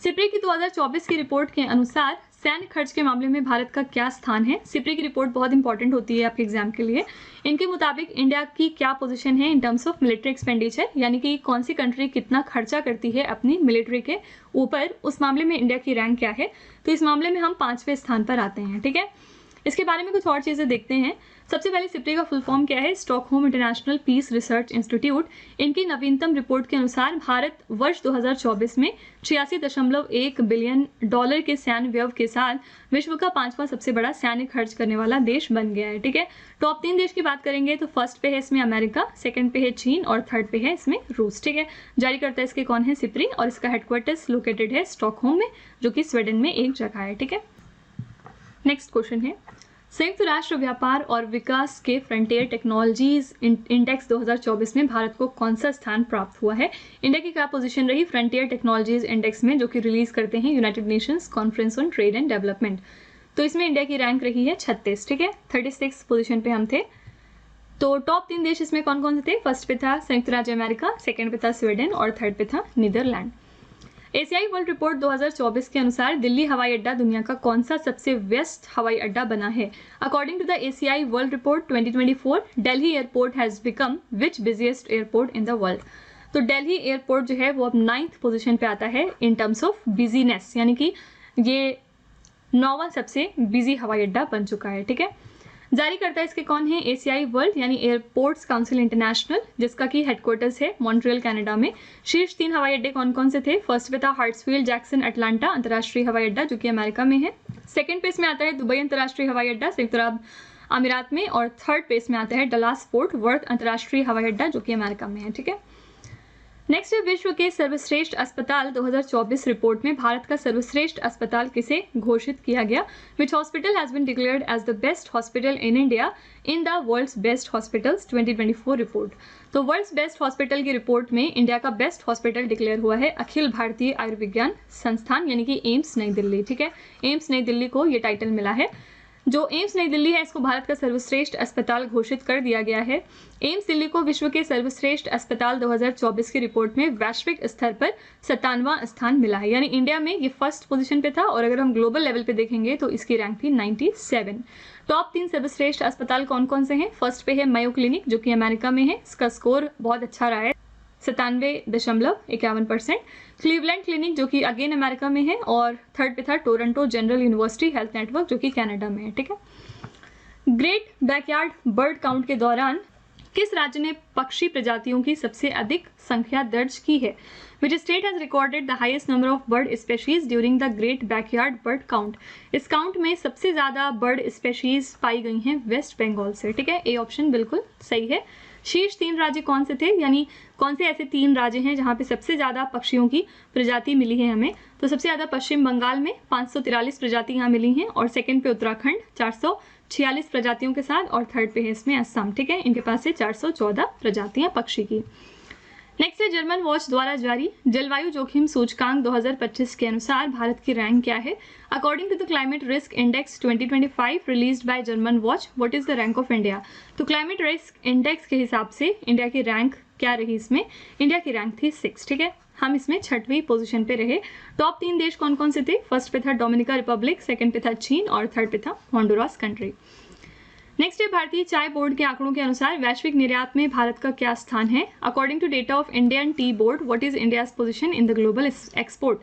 सिप्री की 2024 की रिपोर्ट के अनुसार सैन्य खर्च के मामले में भारत का क्या स्थान है? सिप्री की रिपोर्ट बहुत इंपॉर्टेंट होती है आपके एग्जाम के लिए। इनके मुताबिक इंडिया की क्या पोजीशन है इन टर्म्स ऑफ मिलिट्री एक्सपेंडिचर, यानी कि कौन सी कंट्री कितना खर्चा करती है अपनी मिलिट्री के ऊपर, उस मामले में इंडिया की रैंक क्या है? तो इस मामले में हम 5वें स्थान पर आते हैं। ठीक है, इसके बारे में कुछ और चीजें देखते हैं। सबसे पहले सिप्री का फुल फॉर्म क्या है? Stockholm International Peace Research Institute. इनकी नवीनतम रिपोर्ट के अनुसार भारत वर्ष 2024 में 86.1 बिलियन डॉलर के सैन्य व्यय के साथ विश्व का 5वां सबसे बड़ा सैन्य खर्च करने वाला देश बन गया है। ठीक है, टॉप 3 देश की बात करेंगे तो फर्स्ट पे है इसमें अमेरिका, सेकंड पे है चीन, और थर्ड पे है इसमें रूस। ठीक है, जारी करता है इसके कौन है? सिप्री, और इसका हेडक्वार्टर्स लोकेटेड है स्टॉकहोम में, जो कि स्वीडन में एक जगह है। ठीक है, नेक्स्ट क्वेश्चन है संयुक्त राष्ट्र व्यापार और विकास के फ्रंटियर टेक्नोलॉजीज इंडेक्स 2024 में भारत को कौन सा स्थान प्राप्त हुआ है? इंडिया की क्या पोजीशन रही फ्रंटियर टेक्नोलॉजीज इंडेक्स में, जो कि रिलीज करते हैं United Nations conference on trade and development? तो इसमें इंडिया की रैंक रही है 36, ठीक है, 36 पोजीशन पे हम थे। तो टॉप 3 देश इसमें कौन कौन से थे? फर्स्ट पे था संयुक्त राज्य अमेरिका, सेकंड पे था स्वीडन और थर्ड पे था नीदरलैंड। एशियाई वर्ल्ड रिपोर्ट 2024 के अनुसार दिल्ली हवाई अड्डा दुनिया का कौन सा सबसे व्यस्त हवाई अड्डा बना है? अकॉर्डिंग टू द एशियाई world report 2024, Delhi airport has become which busiest airport in the world? तो दिल्ली एयरपोर्ट जो है वो अब 9th पोजीशन पे आता है इन टर्म्स ऑफ बिजीनेस, यानी कि ये 9वां सबसे बिजी हवाई अड्डा बन चुका है, ठीक है। जारी करता है इसके कौन है? एशियाई वर्ल्ड यानी एयरपोर्ट्स काउंसिल इंटरनेशनल, जिसका की हेडक्वार्टर्स है मॉन्ट्रियल कनाडा में। शीर्ष 3 हवाई अड्डे कौन कौन से थे? फर्स्ट पे था हार्ट्सफील्ड जैक्सन अटलांटा अंतर्राष्ट्रीय हवाई अड्डा, जो कि अमेरिका में है। सेकंड पेस में आता है दुबई अंतर्राष्ट्रीय हवाई अड्डा संयुक्त अरब अमीरात में, और थर्ड पेस में आता है डलास फोर्ट वर्थ अंतर्राष्ट्रीय हवाई अड्डा, जो कि अमेरिका में है, ठीक है। नेक्स्ट है विश्व के सर्वश्रेष्ठ अस्पताल 2024 रिपोर्ट में भारत का सर्वश्रेष्ठ अस्पताल किसे घोषित किया गया? Which hospital has been declared as the best hospital in India in the world's best hospitals 2024 report? तो वर्ल्ड्स बेस्ट हॉस्पिटल की रिपोर्ट में इंडिया का बेस्ट हॉस्पिटल डिक्लेयर हुआ है अखिल भारतीय आयुर्विज्ञान संस्थान, यानी कि एम्स नई दिल्ली, ठीक है। एम्स नई दिल्ली को ये टाइटल मिला है। जो एम्स नई दिल्ली है इसको भारत का सर्वश्रेष्ठ अस्पताल घोषित कर दिया गया है। एम्स दिल्ली को विश्व के सर्वश्रेष्ठ अस्पताल 2024 की रिपोर्ट में वैश्विक स्तर पर 57वां स्थान मिला है, यानी इंडिया में ये फर्स्ट पोजीशन पे था, और अगर हम ग्लोबल लेवल पे देखेंगे तो इसकी रैंक थी 97। टॉप 3 सर्वश्रेष्ठ अस्पताल कौन कौन से हैं? फर्स्ट पे है मायो क्लिनिक, जो कि अमेरिका में है, इसका स्कोर बहुत अच्छा रहा है 97.51%। क्लीवलैंड क्लिनिक, जो कि अगेन अमेरिका में है, और थर्ड पे था Toronto general university health network, जो कि कनाडा में है, ठीक है। ग्रेट बैकयार्ड बर्ड काउंट के दौरान किस राज्य ने पक्षी प्रजातियों की सबसे अधिक संख्या दर्ज की है? Which state has recorded the highest number of bird species during the Great Backyard Bird Count? इस काउंट में सबसे ज्यादा बर्ड स्पेशीज पाई गई हैं वेस्ट बंगाल से, ठीक है। ए ऑप्शन बिल्कुल सही है। शीर्ष 3 राज्य कौन से थे, यानी कौन से ऐसे 3 राज्य हैं जहां पे सबसे ज्यादा पक्षियों की प्रजाति मिली है हमें? तो सबसे ज्यादा पश्चिम बंगाल में 543 प्रजाति यहाँ मिली हैं, और सेकंड पे उत्तराखंड 446 प्रजातियों के साथ, और थर्ड पे है इसमें असम, ठीक है। इनके पास से 414 प्रजातियां पक्षी की। नेक्स्ट है जर्मन वॉच द्वारा जारी जलवायु जोखिम सूचकांक 2025 के अनुसार भारत की रैंक क्या है? According to the climate risk index 2025 released by Germanwatch, what is the rank of India? तो क्लाइमेट रिस्क इंडेक्स के हिसाब से इंडिया की रैंक क्या रही इसमें? इंडिया की रैंक थी 6, ठीक है। हम इसमें 6वीं पोजीशन पे रहे। टॉप 3 देश कौन कौन से थे? फर्स्ट पे था डोमिनिका रिपब्लिक, सेकंड पे था चीन, और थर्ड पे था होंडुरास कंट्री। नेक्स्ट है भारतीय चाय बोर्ड के आंकड़ों के अनुसार वैश्विक निर्यात में भारत का क्या स्थान है? According to data of Indian Tea Board, what is India's position in the global export?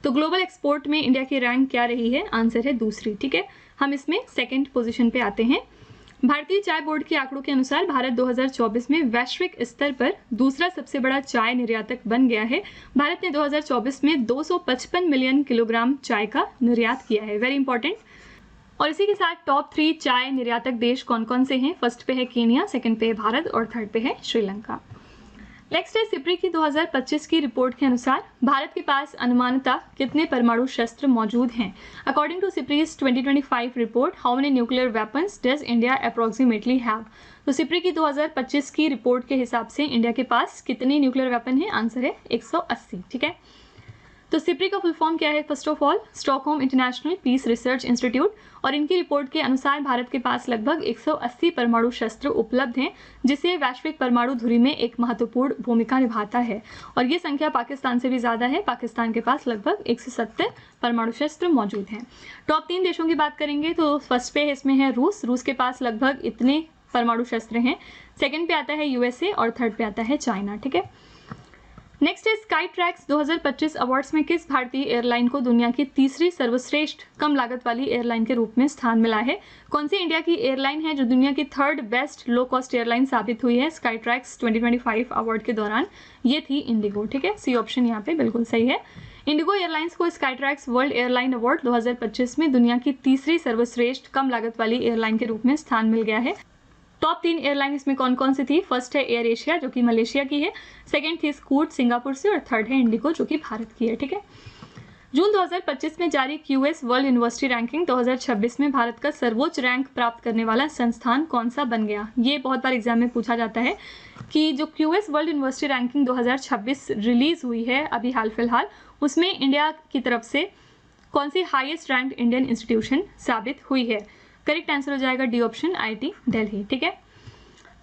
तो ग्लोबल एक्सपोर्ट में इंडिया की रैंक क्या रही है? आंसर है दूसरी, ठीक है। हम इसमें सेकंड पोजीशन पे आते हैं। भारतीय चाय बोर्ड के आंकड़ों के अनुसार भारत 2024 में वैश्विक स्तर पर दूसरा सबसे बड़ा चाय निर्यातक बन गया है। भारत ने 2024 में 255 मिलियन किलोग्राम चाय का निर्यात किया है, वेरी इंपॉर्टेंट। और इसी के साथ टॉप 3 चाय निर्यातक देश कौन कौन से हैं? फर्स्ट पे है केन्या, सेकंड पे है भारत, और थर्ड पे है श्रीलंका। नेक्स्ट है सिप्री की 2025 की रिपोर्ट के अनुसार भारत के पास अनुमानतः कितने परमाणु शस्त्र मौजूद हैं? According to SIPRI's 2025 report, how many nuclear weapons does India approximately have? तो सिप्री की 2025 की रिपोर्ट के हिसाब से इंडिया के पास कितने न्यूक्लियर वेपन है? आंसर है 180, ठीक है। तो सिप्री का फुल फॉर्म क्या है? First of all Stockholm International Peace Research Institute, और इनकी रिपोर्ट के अनुसार भारत के पास लगभग 180 परमाणु शस्त्र उपलब्ध हैं, जिसे वैश्विक परमाणु धुरी में एक महत्वपूर्ण भूमिका निभाता है, और ये संख्या पाकिस्तान से भी ज्यादा है। पाकिस्तान के पास लगभग 170 परमाणु शस्त्र मौजूद हैं। टॉप 3 देशों की बात करेंगे तो फर्स्ट पे इसमें है रूस के पास लगभग इतने परमाणु शस्त्र हैं। सेकंड पे आता है यूएसए, और थर्ड पे आता है चाइना, ठीक है। नेक्स्ट है स्काई ट्रैक्स 2025 अवार्ड्स में किस भारतीय एयरलाइन को दुनिया की तीसरी सर्वश्रेष्ठ कम लागत वाली एयरलाइन के रूप में स्थान मिला है? कौन सी इंडिया की एयरलाइन है जो दुनिया की 3rd best low cost airline साबित हुई है स्काई ट्रैक्स 2025 अवार्ड के दौरान? ये थी इंडिगो, ठीक है। सी ऑप्शन यहाँ पे बिल्कुल सही है। इंडिगो एयरलाइंस को sky tracks world airline award 2025 में दुनिया की तीसरी सर्वश्रेष्ठ कम लागत वाली एयरलाइन के रूप में स्थान मिल गया है। टॉप 3 एयरलाइन इसमें कौन कौन सी थी? फर्स्ट है एयर एशिया, जो कि मलेशिया की है, सेकंड थी स्कूट सिंगापुर से, और थर्ड है इंडिगो, जो कि भारत की है, ठीक है। जून 2025 में जारी क्यूएस वर्ल्ड यूनिवर्सिटी रैंकिंग 2026 में भारत का सर्वोच्च रैंक प्राप्त करने वाला संस्थान कौन सा बन गया? ये बहुत बार एग्जाम में पूछा जाता है कि जो QS world university ranking 2026 release हुई है अभी हाल फिलहाल, उसमें इंडिया की तरफ से कौन सी हाईएस्ट रैंक्ड इंडियन इंस्टीट्यूशन साबित हुई है? करेक्ट आंसर हो जाएगा डी ऑप्शन, आईआईटी दिल्ली। ठीक है,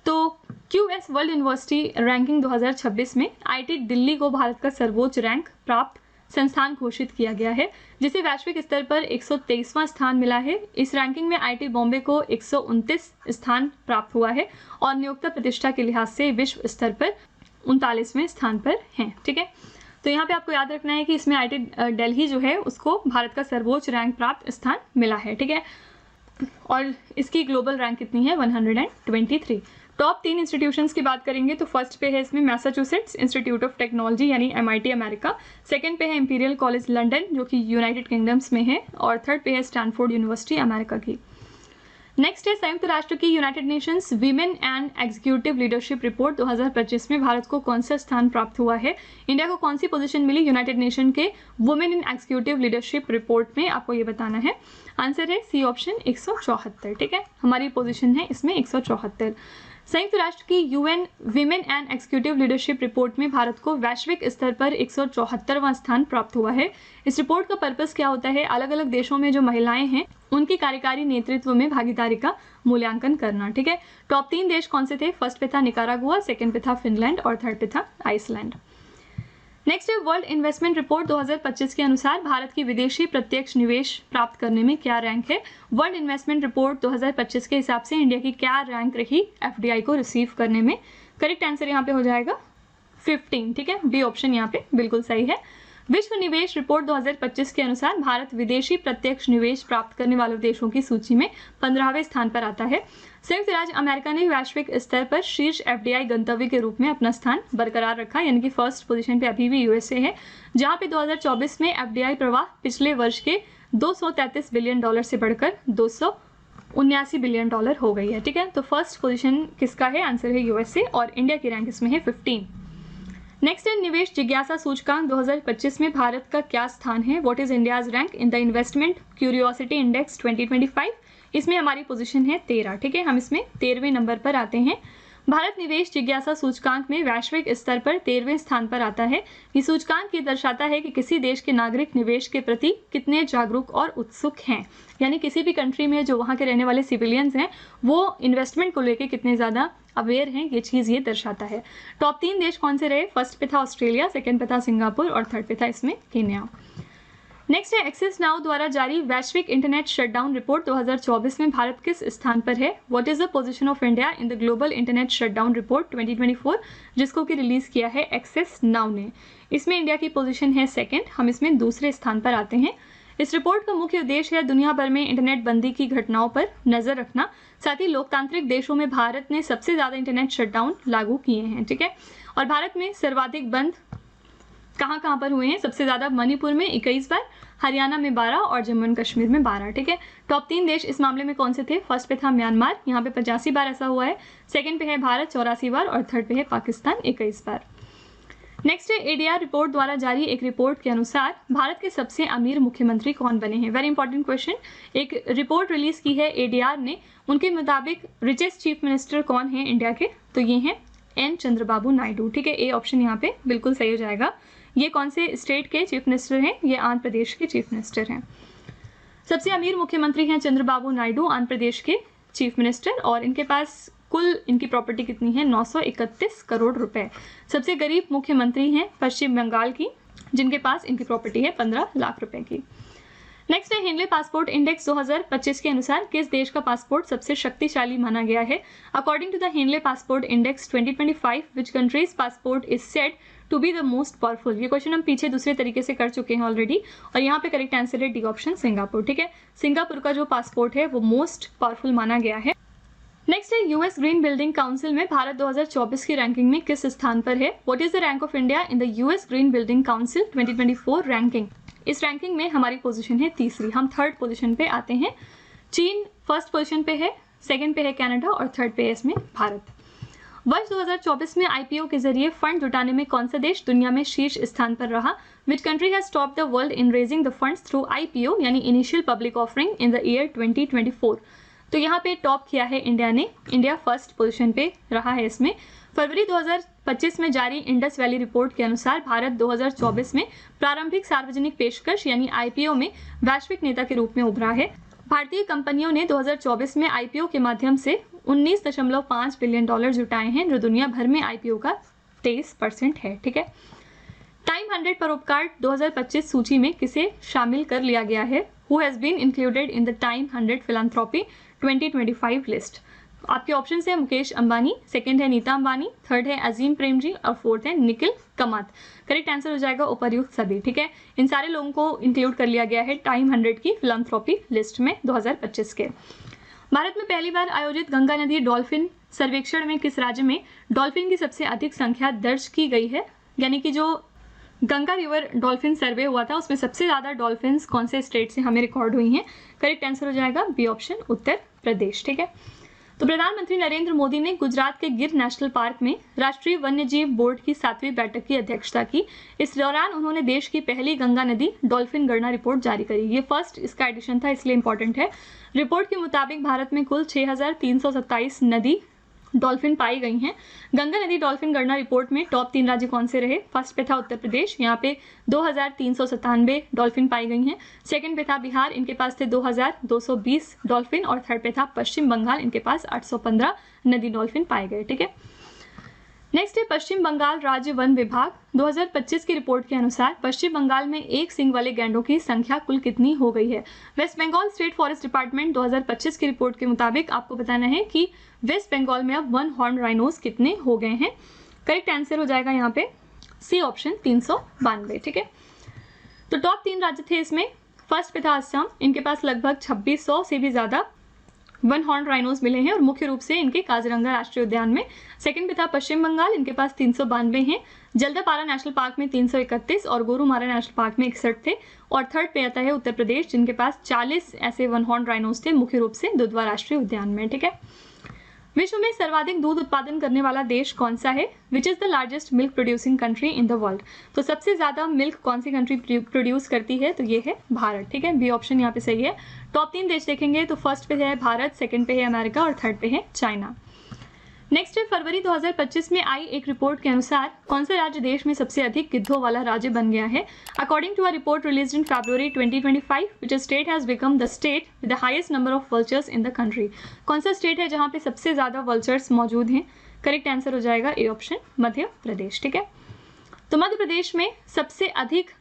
तो क्यूएस वर्ल्ड यूनिवर्सिटी रैंकिंग 2026 में आईआईटी दिल्ली को भारत का सर्वोच्च रैंक प्राप्त संस्थान घोषित किया गया है, जिसे वैश्विक स्तर पर 123वां स्थान मिला है। इस रैंकिंग में आईआईटी बॉम्बे को 129 स्थान प्राप्त हुआ है और नियोक्ता प्रतिष्ठा के लिहाज से विश्व स्तर पर 39वें स्थान पर हैं। ठीक है, तो यहाँ पे आपको याद रखना है कि इसमें आईआईटी दिल्ली जो है उसको भारत का सर्वोच्च रैंक प्राप्त स्थान मिला है। ठीक है, और इसकी ग्लोबल रैंक कितनी है? 123। टॉप 3 इंस्टीट्यूशंस की बात करेंगे तो फर्स्ट पे है इसमें मैसाचुसेट्स इंस्टीट्यूट ऑफ टेक्नोलॉजी यानी एमआईटी अमेरिका, सेकंड पे है इंपीरियल कॉलेज लंदन जो कि यूनाइटेड किंगडम्स में है, और थर्ड पे है स्टैनफोर्ड यूनिवर्सिटी अमेरिका की। नेक्स्ट है संयुक्त राष्ट्र की United Nations women and executive leadership report 2025 में भारत को कौन सा स्थान प्राप्त हुआ है? इंडिया को कौन सी पोजीशन मिली यूनाइटेड नेशन के women in executive leadership report में? आपको ये बताना है। आंसर है सी ऑप्शन 174। ठीक है, हमारी पोजीशन है इसमें 174। संयुक्त राष्ट्र की UN women and executive leadership report में भारत को वैश्विक स्तर पर 174वां स्थान प्राप्त हुआ है। इस रिपोर्ट का पर्पस क्या होता है? अलग अलग देशों में जो महिलाएं हैं उनकी कार्यकारी नेतृत्व में भागीदारी का मूल्यांकन करना। ठीक है, टॉप 3 देश कौन से थे? फर्स्ट पे था निकारागुआ, सेकंड पे था फिनलैंड और थर्ड पे था आइसलैंड। नेक्स्ट है वर्ल्ड इन्वेस्टमेंट रिपोर्ट 2025 के अनुसार भारत की विदेशी प्रत्यक्ष निवेश प्राप्त करने में क्या रैंक है? वर्ल्ड इन्वेस्टमेंट रिपोर्ट 2025 के हिसाब से इंडिया की क्या रैंक रही एफडीआई को रिसीव करने में? करेक्ट आंसर यहाँ पे हो जाएगा 15। ठीक है, बी ऑप्शन यहाँ पे बिल्कुल सही है। विश्व निवेश रिपोर्ट 2025 के अनुसार भारत विदेशी प्रत्यक्ष निवेश प्राप्त करने वाले देशों की सूची में 15वें स्थान पर आता है। संयुक्त राज्य अमेरिका ने वैश्विक स्तर पर शीर्ष एफडीआई गंतव्य के रूप में अपना स्थान बरकरार रखा, यानी कि फर्स्ट पोजीशन पे अभी भी यूएसए है, जहां पे 2024 में एफडीआई प्रवाह पिछले वर्ष के $233 बिलियन से बढ़कर $279 बिलियन हो गई है। ठीक है, तो फर्स्ट पोजीशन किसका है? आंसर है यूएसए और इंडिया की रैंक इसमें है 15। नेक्स्ट है निवेश जिज्ञासा सूचकांक 2025 में भारत का क्या स्थान है? What is India's rank in the investment curiosity index 2025? इसमें हमारी पोजीशन है 13। ठीक है, हम इसमें 13वें नंबर पर आते हैं। भारत निवेश जिज्ञासा सूचकांक में वैश्विक स्तर पर 13वें स्थान पर आता है। ये सूचकांक ये दर्शाता है कि किसी देश के नागरिक निवेश के प्रति कितने जागरूक और उत्सुक हैं, यानी किसी भी कंट्री में जो वहाँ के रहने वाले सिविलियंस हैं वो इन्वेस्टमेंट को लेकर कितने ज़्यादा अवेयर हैं, ये चीज़ ये दर्शाता है। टॉप 3 देश कौन से रहे? फर्स्ट पे था ऑस्ट्रेलिया, सेकंड पे था सिंगापुर और थर्ड पे था इसमें केन्या। नेक्स्ट है एक्सिस नाउ द्वारा जारी वैश्विक इंटरनेट शटडाउन रिपोर्ट 2024 में भारत किस स्थान पर है? What is the position of India in the global internet shutdown report 2024, जिसको कि रिलीज किया है एक्सिस नाउ ने? इसमें इंडिया की पोजीशन है सेकंड, हम इसमें दूसरे स्थान पर आते हैं। इस रिपोर्ट का मुख्य उद्देश्य है दुनिया भर में इंटरनेट बंदी की घटनाओं पर नजर रखना, साथ ही लोकतांत्रिक देशों में भारत ने सबसे ज्यादा इंटरनेट शटडाउन लागू किए हैं। ठीक है, और भारत में सर्वाधिक बंद कहाँ पर हुए हैं? सबसे ज्यादा मणिपुर में 21 बार, हरियाणा में 12 और जम्मू एंड कश्मीर में 12। ठीक है, टॉप 3 देश इस मामले में कौन से थे? फर्स्ट पे था म्यांमार, यहाँ पे 85 बार ऐसा हुआ है, सेकंड पे है भारत 84 बार और थर्ड पे है पाकिस्तान 21 बार। नेक्स्ट है एडीआर रिपोर्ट द्वारा जारी एक रिपोर्ट के अनुसार भारत के सबसे अमीर मुख्यमंत्री कौन बने हैं? Very important question. एक रिपोर्ट रिलीज की है एडीआर ने, उनके मुताबिक रिचेस्ट चीफ मिनिस्टर कौन है इंडिया के? तो ये हैं एन चंद्रबाबू नायडू। ठीक है, ए ऑप्शन यहाँ पे बिल्कुल सही हो जाएगा। ये कौन से स्टेट के चीफ मिनिस्टर हैं? ये आंध्र प्रदेश के चीफ मिनिस्टर हैं। सबसे अमीर मुख्यमंत्री हैं चंद्रबाबू नायडू, आंध्र प्रदेश के चीफ मिनिस्टर, और इनके पास कुल इनकी प्रॉपर्टी कितनी है? 931 करोड़ रुपए। सबसे गरीब मुख्यमंत्री हैं पश्चिम बंगाल की, जिनके पास इनकी प्रॉपर्टी है 15 लाख रुपए की। नेक्स्ट है हिंडले पासपोर्ट इंडेक्स 2025 के अनुसार किस देश का पासपोर्ट सबसे शक्तिशाली माना गया है? According to the Henley passport index 2025 which country's passport is said to be the most powerful? ये क्वेश्चन हम पीछे दूसरे तरीके से कर चुके हैं ऑलरेडी, और यहाँ पे करेक्ट आंसर है डी ऑप्शन सिंगापुर। ठीक है, सिंगापुर का जो पासपोर्ट है वो मोस्ट पावरफुल माना गया है। नेक्स्ट है यूएस ग्रीन बिल्डिंग काउंसिल में भारत 2024 की रैंकिंग में किस स्थान पर है? What is the rank of India in the US green building council 2024 ranking? इस रैंकिंग में हमारी पोजीशन है तीसरी, हम थर्ड पोजीशन पे आते हैं। चीन फर्स्ट पोजीशन पे है, सेकंड पे है कनाडा और थर्ड पे है इसमें भारत। वर्ष 2024 में आईपीओ के जरिए फंड जुटाने में कौन सा देश दुनिया में शीर्ष स्थान पर रहा? Which country has top the world in raising the funds through IPO यानी initial public offering in the year 2024? तो यहाँ पे टॉप किया है इंडिया ने, इंडिया फर्स्ट पोजीशन पे रहा है इसमें। फरवरी 2025 में जारी इंडस वैली रिपोर्ट के अनुसार भारत 2024 में प्रारंभिक सार्वजनिक पेशकश यानी आईपीओ में वैश्विक नेता के रूप में उभरा है। भारतीय कंपनियों ने 2024 में आईपीओ के माध्यम से 19.5 बिलियन डॉलर जुटाए हैं, जो दुनिया भर में आईपीओ का 23% है। ठीक है, टाइम 100 परोपकार 2025 सूची में किसे शामिल कर लिया गया है? Who has been included in the Time 100 philanthropy 2025 list? आपके ऑप्शन है मुकेश अंबानी, सेकंड है नीता अंबानी, थर्ड है अजीम प्रेमजी और फोर्थ है निखिल कामत। करेक्ट आंसर हो जाएगा उपर्युक्त सभी। ठीक है, इन सारे लोगों को इंक्लूड कर लिया गया है टाइम 100 की फिलैंथ्रोपी लिस्ट में 2025 के। भारत में पहली बार आयोजित गंगा नदी डॉल्फिन सर्वेक्षण में किस राज्य में डॉल्फिन की सबसे अधिक संख्या दर्ज की गई है? यानी कि जो गंगा रिवर डॉल्फिन सर्वे हुआ था उसमें सबसे ज़्यादा डॉल्फिन्स कौन से स्टेट से हमें रिकॉर्ड हुई हैं? करेक्ट आंसर हो जाएगा बी ऑप्शन, उत्तर प्रदेश। ठीक है, तो प्रधानमंत्री नरेंद्र मोदी ने गुजरात के गिर नेशनल पार्क में राष्ट्रीय वन्यजीव बोर्ड की 7वीं बैठक की अध्यक्षता की। इस दौरान उन्होंने देश की पहली गंगा नदी डॉल्फिन गणना रिपोर्ट जारी करी। ये फर्स्ट इसका एडिशन था, इसलिए इंपॉर्टेंट है। रिपोर्ट के मुताबिक भारत में कुल 6,327 नदी डॉल्फिन पाई गई हैं। गंगा नदी डॉल्फिन गणना रिपोर्ट में टॉप 3 राज्य कौन से रहे? फर्स्ट पे था उत्तर प्रदेश, यहाँ पे 2,397 डॉल्फिन पाई गई हैं। सेकंड पे था बिहार, इनके पास थे 2,220 डॉल्फिन। और थर्ड पे था पश्चिम बंगाल, इनके पास 815 नदी डॉल्फिन पाए गए। ठीक है, नेक्स्ट है पश्चिम बंगाल राज्य वन विभाग 2025 की रिपोर्ट के अनुसार पश्चिम बंगाल में एक सींग वाले गैंडों की संख्या कुल कितनी हो गई है? West Bengal state forest department 2025 की रिपोर्ट के मुताबिक आपको बताना है कि वेस्ट बंगाल में अब 1 हॉर्न राइनोस कितने हो गए हैं। करेक्ट आंसर हो जाएगा यहाँ पे सी ऑप्शन 392। ठीक है, तो टॉप 3 राज्य थे इसमें। फर्स्ट पे था असम, इनके पास लगभग 2600 से भी ज्यादा 1 हॉर्न राइनोस मिले हैं और मुख्य रूप से इनके काजीरंगा राष्ट्रीय उद्यान में। सेकंड पे था पश्चिम बंगाल, इनके पास 392 हैं। जल्दापारा नेशनल पार्क में 331 और गोरुमारा नेशनल पार्क में 61 थे। और थर्ड पे आता है उत्तर प्रदेश, जिनके पास 40 ऐसे 1 हॉर्न राइनोस थे, मुख्य रूप से दुधवा राष्ट्रीय उद्यान में। ठीक है, विश्व में सर्वाधिक दूध उत्पादन करने वाला देश कौन सा है? विच is the largest milk producing country in the world? तो सबसे ज्यादा मिल्क कौन सी कंट्री प्रोड्यूस करती है? तो ये है भारत। ठीक है, बी ऑप्शन यहाँ पे सही है। टॉप 3 देश देखेंगे तो फर्स्ट पे है भारत, सेकंड पे है अमेरिका और थर्ड पे है चाइना। नेक्स्ट है फरवरी 2025 में आई एक रिपोर्ट के अनुसार कौन सा राज्य देश में सबसे अधिक गिद्धों वाला राज्य बन गया है? According to a report released in February 2025, which state has become the state with the highest number of vultures in the country? कौन सा स्टेट है जहाँ पे सबसे ज्यादा वल्चर्स मौजूद हैं? करेक्ट आंसर हो जाएगा ए ऑप्शन, मध्य प्रदेश। ठीक है, तो मध्य प्रदेश में सबसे अधिक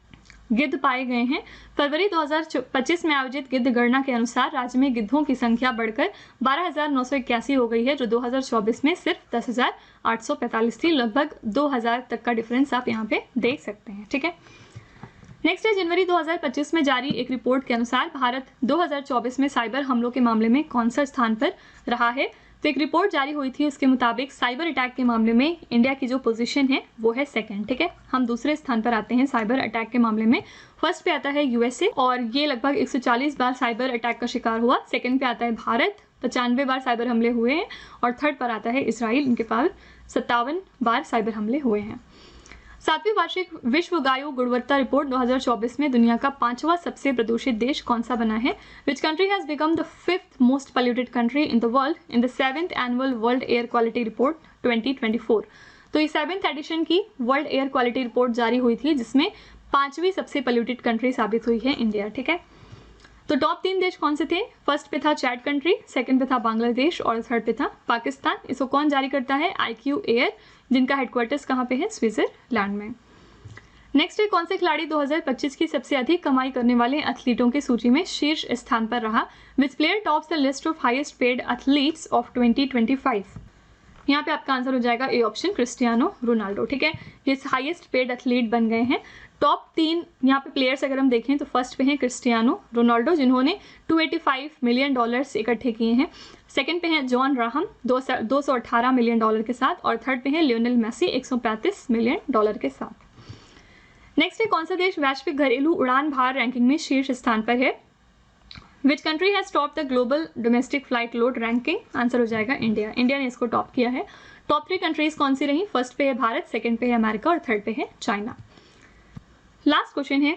गिद्ध पाए गए हैं। फरवरी 2025 में आयोजित गिद्ध गणना के अनुसार राज्य में गिद्धों की संख्या बढ़कर 12,981 हो गई है, जो 2024 में सिर्फ 10,845 थी। लगभग 2,000 तक का डिफरेंस आप यहाँ पे देख सकते हैं। ठीक है, नेक्स्ट है जनवरी 2025 में जारी एक रिपोर्ट के अनुसार भारत 2024 में साइबर हमलों के मामले में कौन सा स्थान पर रहा है? तो एक रिपोर्ट जारी हुई थी, उसके मुताबिक साइबर अटैक के मामले में इंडिया की जो पोजीशन है वो है सेकंड। ठीक है, हम दूसरे स्थान पर आते हैं साइबर अटैक के मामले में। फर्स्ट पे आता है यूएसए और ये लगभग 140 बार साइबर अटैक का शिकार हुआ। सेकंड पे आता है भारत, 95 बार साइबर हमले हुए हैं। और थर्ड पर आता है इसराइल, इनके पास 57 बार साइबर हमले हुए हैं। 7वीं वार्षिक विश्व वायु गुणवत्ता रिपोर्ट 2024 में दुनिया का 5वां सबसे प्रदूषित देश कौन सा बना है? विच country has become the 5th most polluted country in the world in the 7th annual world air quality report 2024? तो ये 7th एडिशन की वर्ल्ड एयर क्वालिटी रिपोर्ट जारी हुई थी, जिसमें 5वीं सबसे पोल्यूटेड कंट्री साबित हुई है इंडिया। ठीक है, तो टॉप 3 देश कौन से थे? फर्स्ट पे था चैड कंट्री, सेकंड पे था बांग्लादेश और थर्ड पे था पाकिस्तान। इसको कौन जारी करता है? IQ एयर, जिनका हेडक्वार्टर्स कहाँ पे है? स्विट्जरलैंड में। नेक्स्ट है कौन से खिलाड़ी 2025 की सबसे अधिक कमाई करने वाले एथलीटों की सूची में शीर्ष स्थान पर रहा? विच player tops the list of highest paid athletes of 2025? यहाँ पे आपका आंसर हो जाएगा ए ऑप्शन, क्रिस्टियानो रोनाल्डो। ठीक है, ये हाईएस्ट पेड एथलीट बन गए हैं। टॉप 3 यहाँ पे प्लेयर्स अगर हम देखें तो फर्स्ट पे हैं क्रिस्टियानो रोनाल्डो, जिन्होंने $285 मिलियन इकट्ठे किए हैं। सेकंड पे हैं जॉन राहम 218 मिलियन डॉलर के साथ। और थर्ड पे हैं लियोनेल मेसी 135 मिलियन डॉलर के साथ। नेक्स्ट है कौन सा देश वैश्विक घरेलू उड़ान भार रैंकिंग में शीर्ष स्थान पर है? विच country has top the global domestic flight load ranking? Answer हो जाएगा इंडिया। इंडिया ने इसको टॉप किया है। टॉप 3 कंट्रीज कौन सी रही? फर्स्ट पे है भारत, सेकंड पे है अमेरिका और थर्ड पे है चाइना। लास्ट क्वेश्चन है,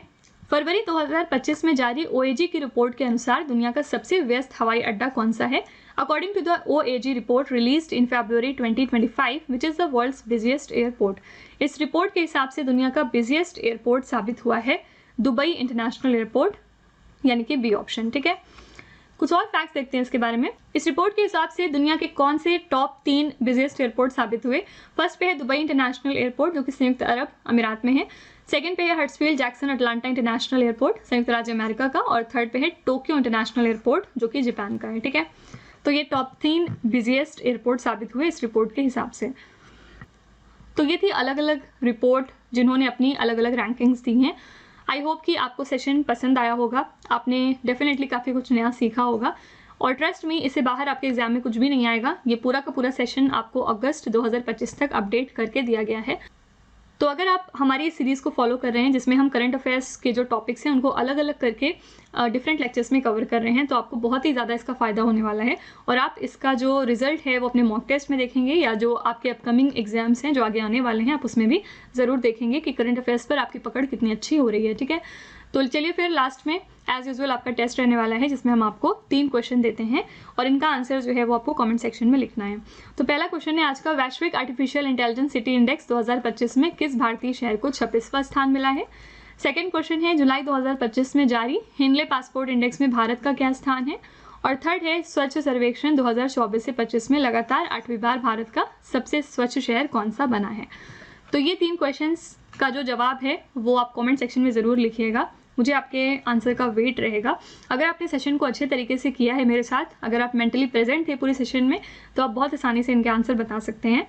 फरवरी 2025 में जारी OAG की रिपोर्ट के अनुसार दुनिया का सबसे व्यस्त हवाई अड्डा कौन सा है? According to the OAG report released in February 2025, which is the world's busiest airport. इस रिपोर्ट के हिसाब से दुनिया का बिजिएस्ट एयरपोर्ट साबित हुआ है दुबई इंटरनेशनल एयरपोर्ट, यानी कि बी ऑप्शन। ठीक है, कुछ और फैक्ट्स देखते हैं इसके बारे में। इस रिपोर्ट के हिसाब से दुनिया के कौन से टॉप 3 बिजिएस्ट एयरपोर्ट साबित हुए? फर्स्ट पे है दुबई इंटरनेशनल एयरपोर्ट जो कि संयुक्त अरब अमीरात में है, सेकंड पे है हर्ट्सफील्ड जैक्सन अटलांटा इंटरनेशनल एयरपोर्ट संयुक्त राज्य अमेरिका का, और थर्ड पे है टोक्यो इंटरनेशनल एयरपोर्ट जो कि जापान का है। ठीक है, तो ये टॉप 3 बिजिएस्ट एयरपोर्ट साबित हुए इस रिपोर्ट के हिसाब से। तो ये थी अलग अलग रिपोर्ट जिन्होंने अपनी अलग अलग रैंकिंग्स दी हैं। आई होप कि आपको सेशन पसंद आया होगा, आपने डेफिनेटली काफ़ी कुछ नया सीखा होगा, और ट्रस्ट मी इससे बाहर आपके एग्जाम में कुछ भी नहीं आएगा। ये पूरा का पूरा सेशन आपको अगस्त 2025 तक अपडेट करके दिया गया है। तो अगर आप हमारी इस सीरीज़ को फॉलो कर रहे हैं जिसमें हम करंट अफेयर्स के जो टॉपिक्स हैं उनको अलग अलग करके डिफरेंट लेक्चर्स में कवर कर रहे हैं, तो आपको बहुत ही ज़्यादा इसका फ़ायदा होने वाला है। और आप इसका जो रिजल्ट है वो अपने मॉक टेस्ट में देखेंगे, या जो आपके अपकमिंग एग्जाम्स हैं जो आगे आने वाले हैं आप उसमें भी ज़रूर देखेंगे कि करंट अफेयर्स पर आपकी पकड़ कितनी अच्छी हो रही है। ठीक है, तो चलिए फिर लास्ट में एज यूजुअल आपका टेस्ट रहने वाला है जिसमें हम आपको 3 क्वेश्चन देते हैं और इनका आंसर जो है वो आपको कमेंट सेक्शन में लिखना है। तो पहला क्वेश्चन है आज का, वैश्विक आर्टिफिशियल इंटेलिजेंस सिटी इंडेक्स 2025 में किस भारतीय शहर को 26वां स्थान मिला है? सेकंड क्वेश्चन है, जुलाई 2025 में जारी हिंडले पासपोर्ट इंडेक्स में भारत का क्या स्थान है? और थर्ड है, स्वच्छ सर्वेक्षण 2024 से 25 में लगातार 8वीं बार भारत का सबसे स्वच्छ शहर कौन सा बना है? तो ये 3 क्वेश्चंस का जो जवाब है वो आप कमेंट सेक्शन में ज़रूर लिखिएगा, मुझे आपके आंसर का वेट रहेगा। अगर आपने सेशन को अच्छे तरीके से किया है मेरे साथ, अगर आप मेंटली प्रेजेंट थे पूरे सेशन में, तो आप बहुत आसानी से इनके आंसर बता सकते हैं।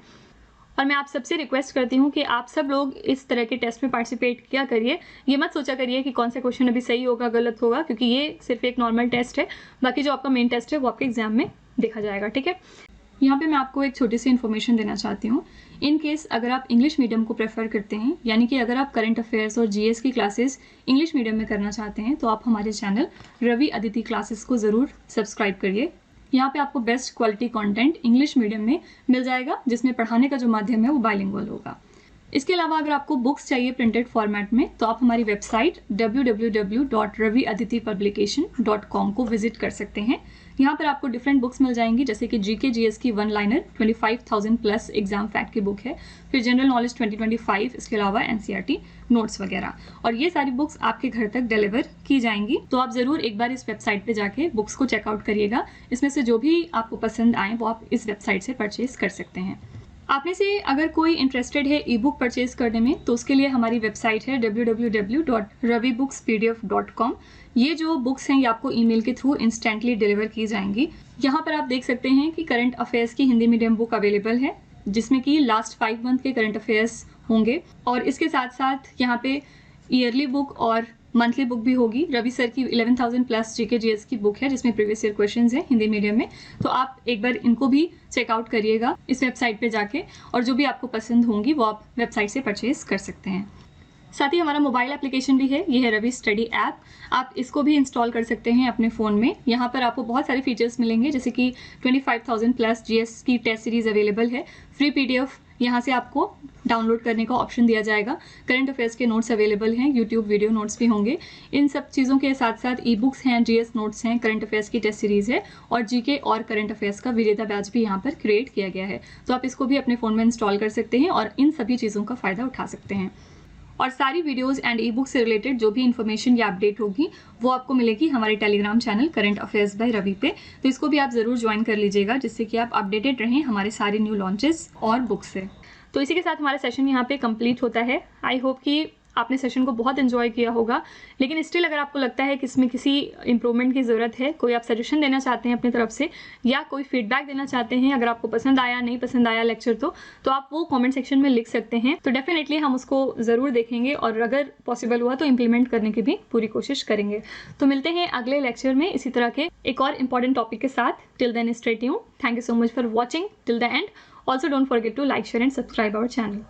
और मैं आप सबसे रिक्वेस्ट करती हूँ कि आप सब लोग इस तरह के टेस्ट में पार्टिसिपेट किया करिए। ये मत सोचा करिए कि कौन सा क्वेश्चन अभी सही होगा गलत होगा, क्योंकि ये सिर्फ एक नॉर्मल टेस्ट है, बाकी जो आपका मेन टेस्ट है वो आपके एग्जाम में देखा जाएगा। ठीक है, यहाँ पे मैं आपको एक छोटी सी इन्फॉर्मेशन देना चाहती हूँ। इन केस अगर आप इंग्लिश मीडियम को प्रेफर करते हैं, यानी कि अगर आप करंट अफेयर्स और जीएस की क्लासेस इंग्लिश मीडियम में करना चाहते हैं, तो आप हमारे चैनल रवि अदिति क्लासेस को ज़रूर सब्सक्राइब करिए। यहाँ पे आपको best quality content English medium में मिल जाएगा, जिसमें पढ़ाने का जो माध्यम है वो बाइलिंगुअल होगा। इसके अलावा अगर आपको बुक्स चाहिए प्रिंटेड फॉर्मेट में, तो आप हमारी वेबसाइट www.raviaditipublication.com को विजिट कर सकते हैं। यहाँ पर आपको डिफरेंट बुक्स मिल जाएंगी, जैसे कि जीके जीएस की 1 लाइनर 25,000 प्लस एग्जाम फैक्ट की बुक है, फिर जनरल नॉलेज 2025, इसके अलावा एनसीईआरटी नोट्स वगैरह, और ये सारी बुक्स आपके घर तक डिलीवर की जाएंगी। तो आप ज़रूर एक बार इस वेबसाइट पे जाके बुक्स को चेकआउट करिएगा। इसमें से जो भी आपको पसंद आए वो आप इस वेबसाइट से परचेज कर सकते हैं। आप में से अगर कोई इंटरेस्टेड है ई बुक परचेज करने में, तो उसके लिए हमारी वेबसाइट है www.ravibookspdf.com। ये जो बुक्स हैं ये आपको ईमेल के थ्रू इंस्टेंटली डिलीवर की जाएंगी। यहाँ पर आप देख सकते हैं कि करंट अफेयर्स की हिंदी मीडियम बुक अवेलेबल है, जिसमें कि लास्ट 5 मंथ के करंट अफेयर्स होंगे, और इसके साथ साथ यहाँ पे ईयरली बुक और मंथली बुक भी होगी। रवि सर की 11,000 प्लस जीके जीएस की बुक है, जिसमें प्रीवियस ईयर क्वेश्चंस हैं हिंदी मीडियम में, तो आप एक बार इनको भी चेकआउट करिएगा इस वेबसाइट पे जाके, और जो भी आपको पसंद होंगी वो आप वेबसाइट से परचेज कर सकते हैं। साथ ही हमारा मोबाइल एप्लीकेशन भी है, ये है रवि स्टडी ऐप। आप इसको भी इंस्टॉल कर सकते हैं अपने फ़ोन में। यहाँ पर आपको बहुत सारे फीचर्स मिलेंगे, जैसे कि 25,000 प्लस जीएस की टेस्ट सीरीज़ अवेलेबल है, फ्री पीडीएफ यहाँ से आपको डाउनलोड करने का ऑप्शन दिया जाएगा, करंट अफेयर्स के नोट्स अवेलेबल हैं, यूट्यूब वीडियो नोट्स भी होंगे। इन सब चीज़ों के साथ साथ ई बुक्स हैं, जीएस नोट्स हैं, करंट अफेयर्स की टेस्ट सीरीज़ है, और जीके और करंट अफेयर्स का विजेता बैच भी यहाँ पर क्रिएट किया गया है। तो आप इसको भी अपने फ़ोन में इंस्टॉल कर सकते हैं और इन सभी चीज़ों का फ़ायदा उठा सकते हैं। और सारी वीडियोस एंड ई बुक से रिलेटेड जो भी इन्फॉर्मेशन या अपडेट होगी वो आपको मिलेगी हमारे Telegram channel current affairs by Ravi पे। तो इसको भी आप ज़रूर ज्वाइन कर लीजिएगा, जिससे कि आप अपडेटेड रहें हमारे सारे न्यू लॉन्चेस और बुक्स से। तो इसी के साथ हमारा सेशन यहाँ पे कंप्लीट होता है। आई होप कि आपने सेशन को बहुत एंजॉय किया होगा, लेकिन स्टिल अगर आपको लगता है कि इसमें किसी इंप्रूवमेंट की ज़रूरत है, कोई आप सजेशन देना चाहते हैं अपनी तरफ से, या कोई फीडबैक देना चाहते हैं, अगर आपको पसंद आया नहीं पसंद आया लेक्चर, तो आप वो कमेंट सेक्शन में लिख सकते हैं। तो डेफिनेटली हम उसको ज़रूर देखेंगे और अगर पॉसिबल हुआ तो इम्प्लीमेंट करने की भी पूरी कोशिश करेंगे। तो मिलते हैं अगले लेक्चर में इसी तरह के एक और इम्पॉर्टेंट टॉपिक के साथ। Till then stay tuned. Thank you so much for watching till the end. Also don't forget to like, share and subscribe our channel.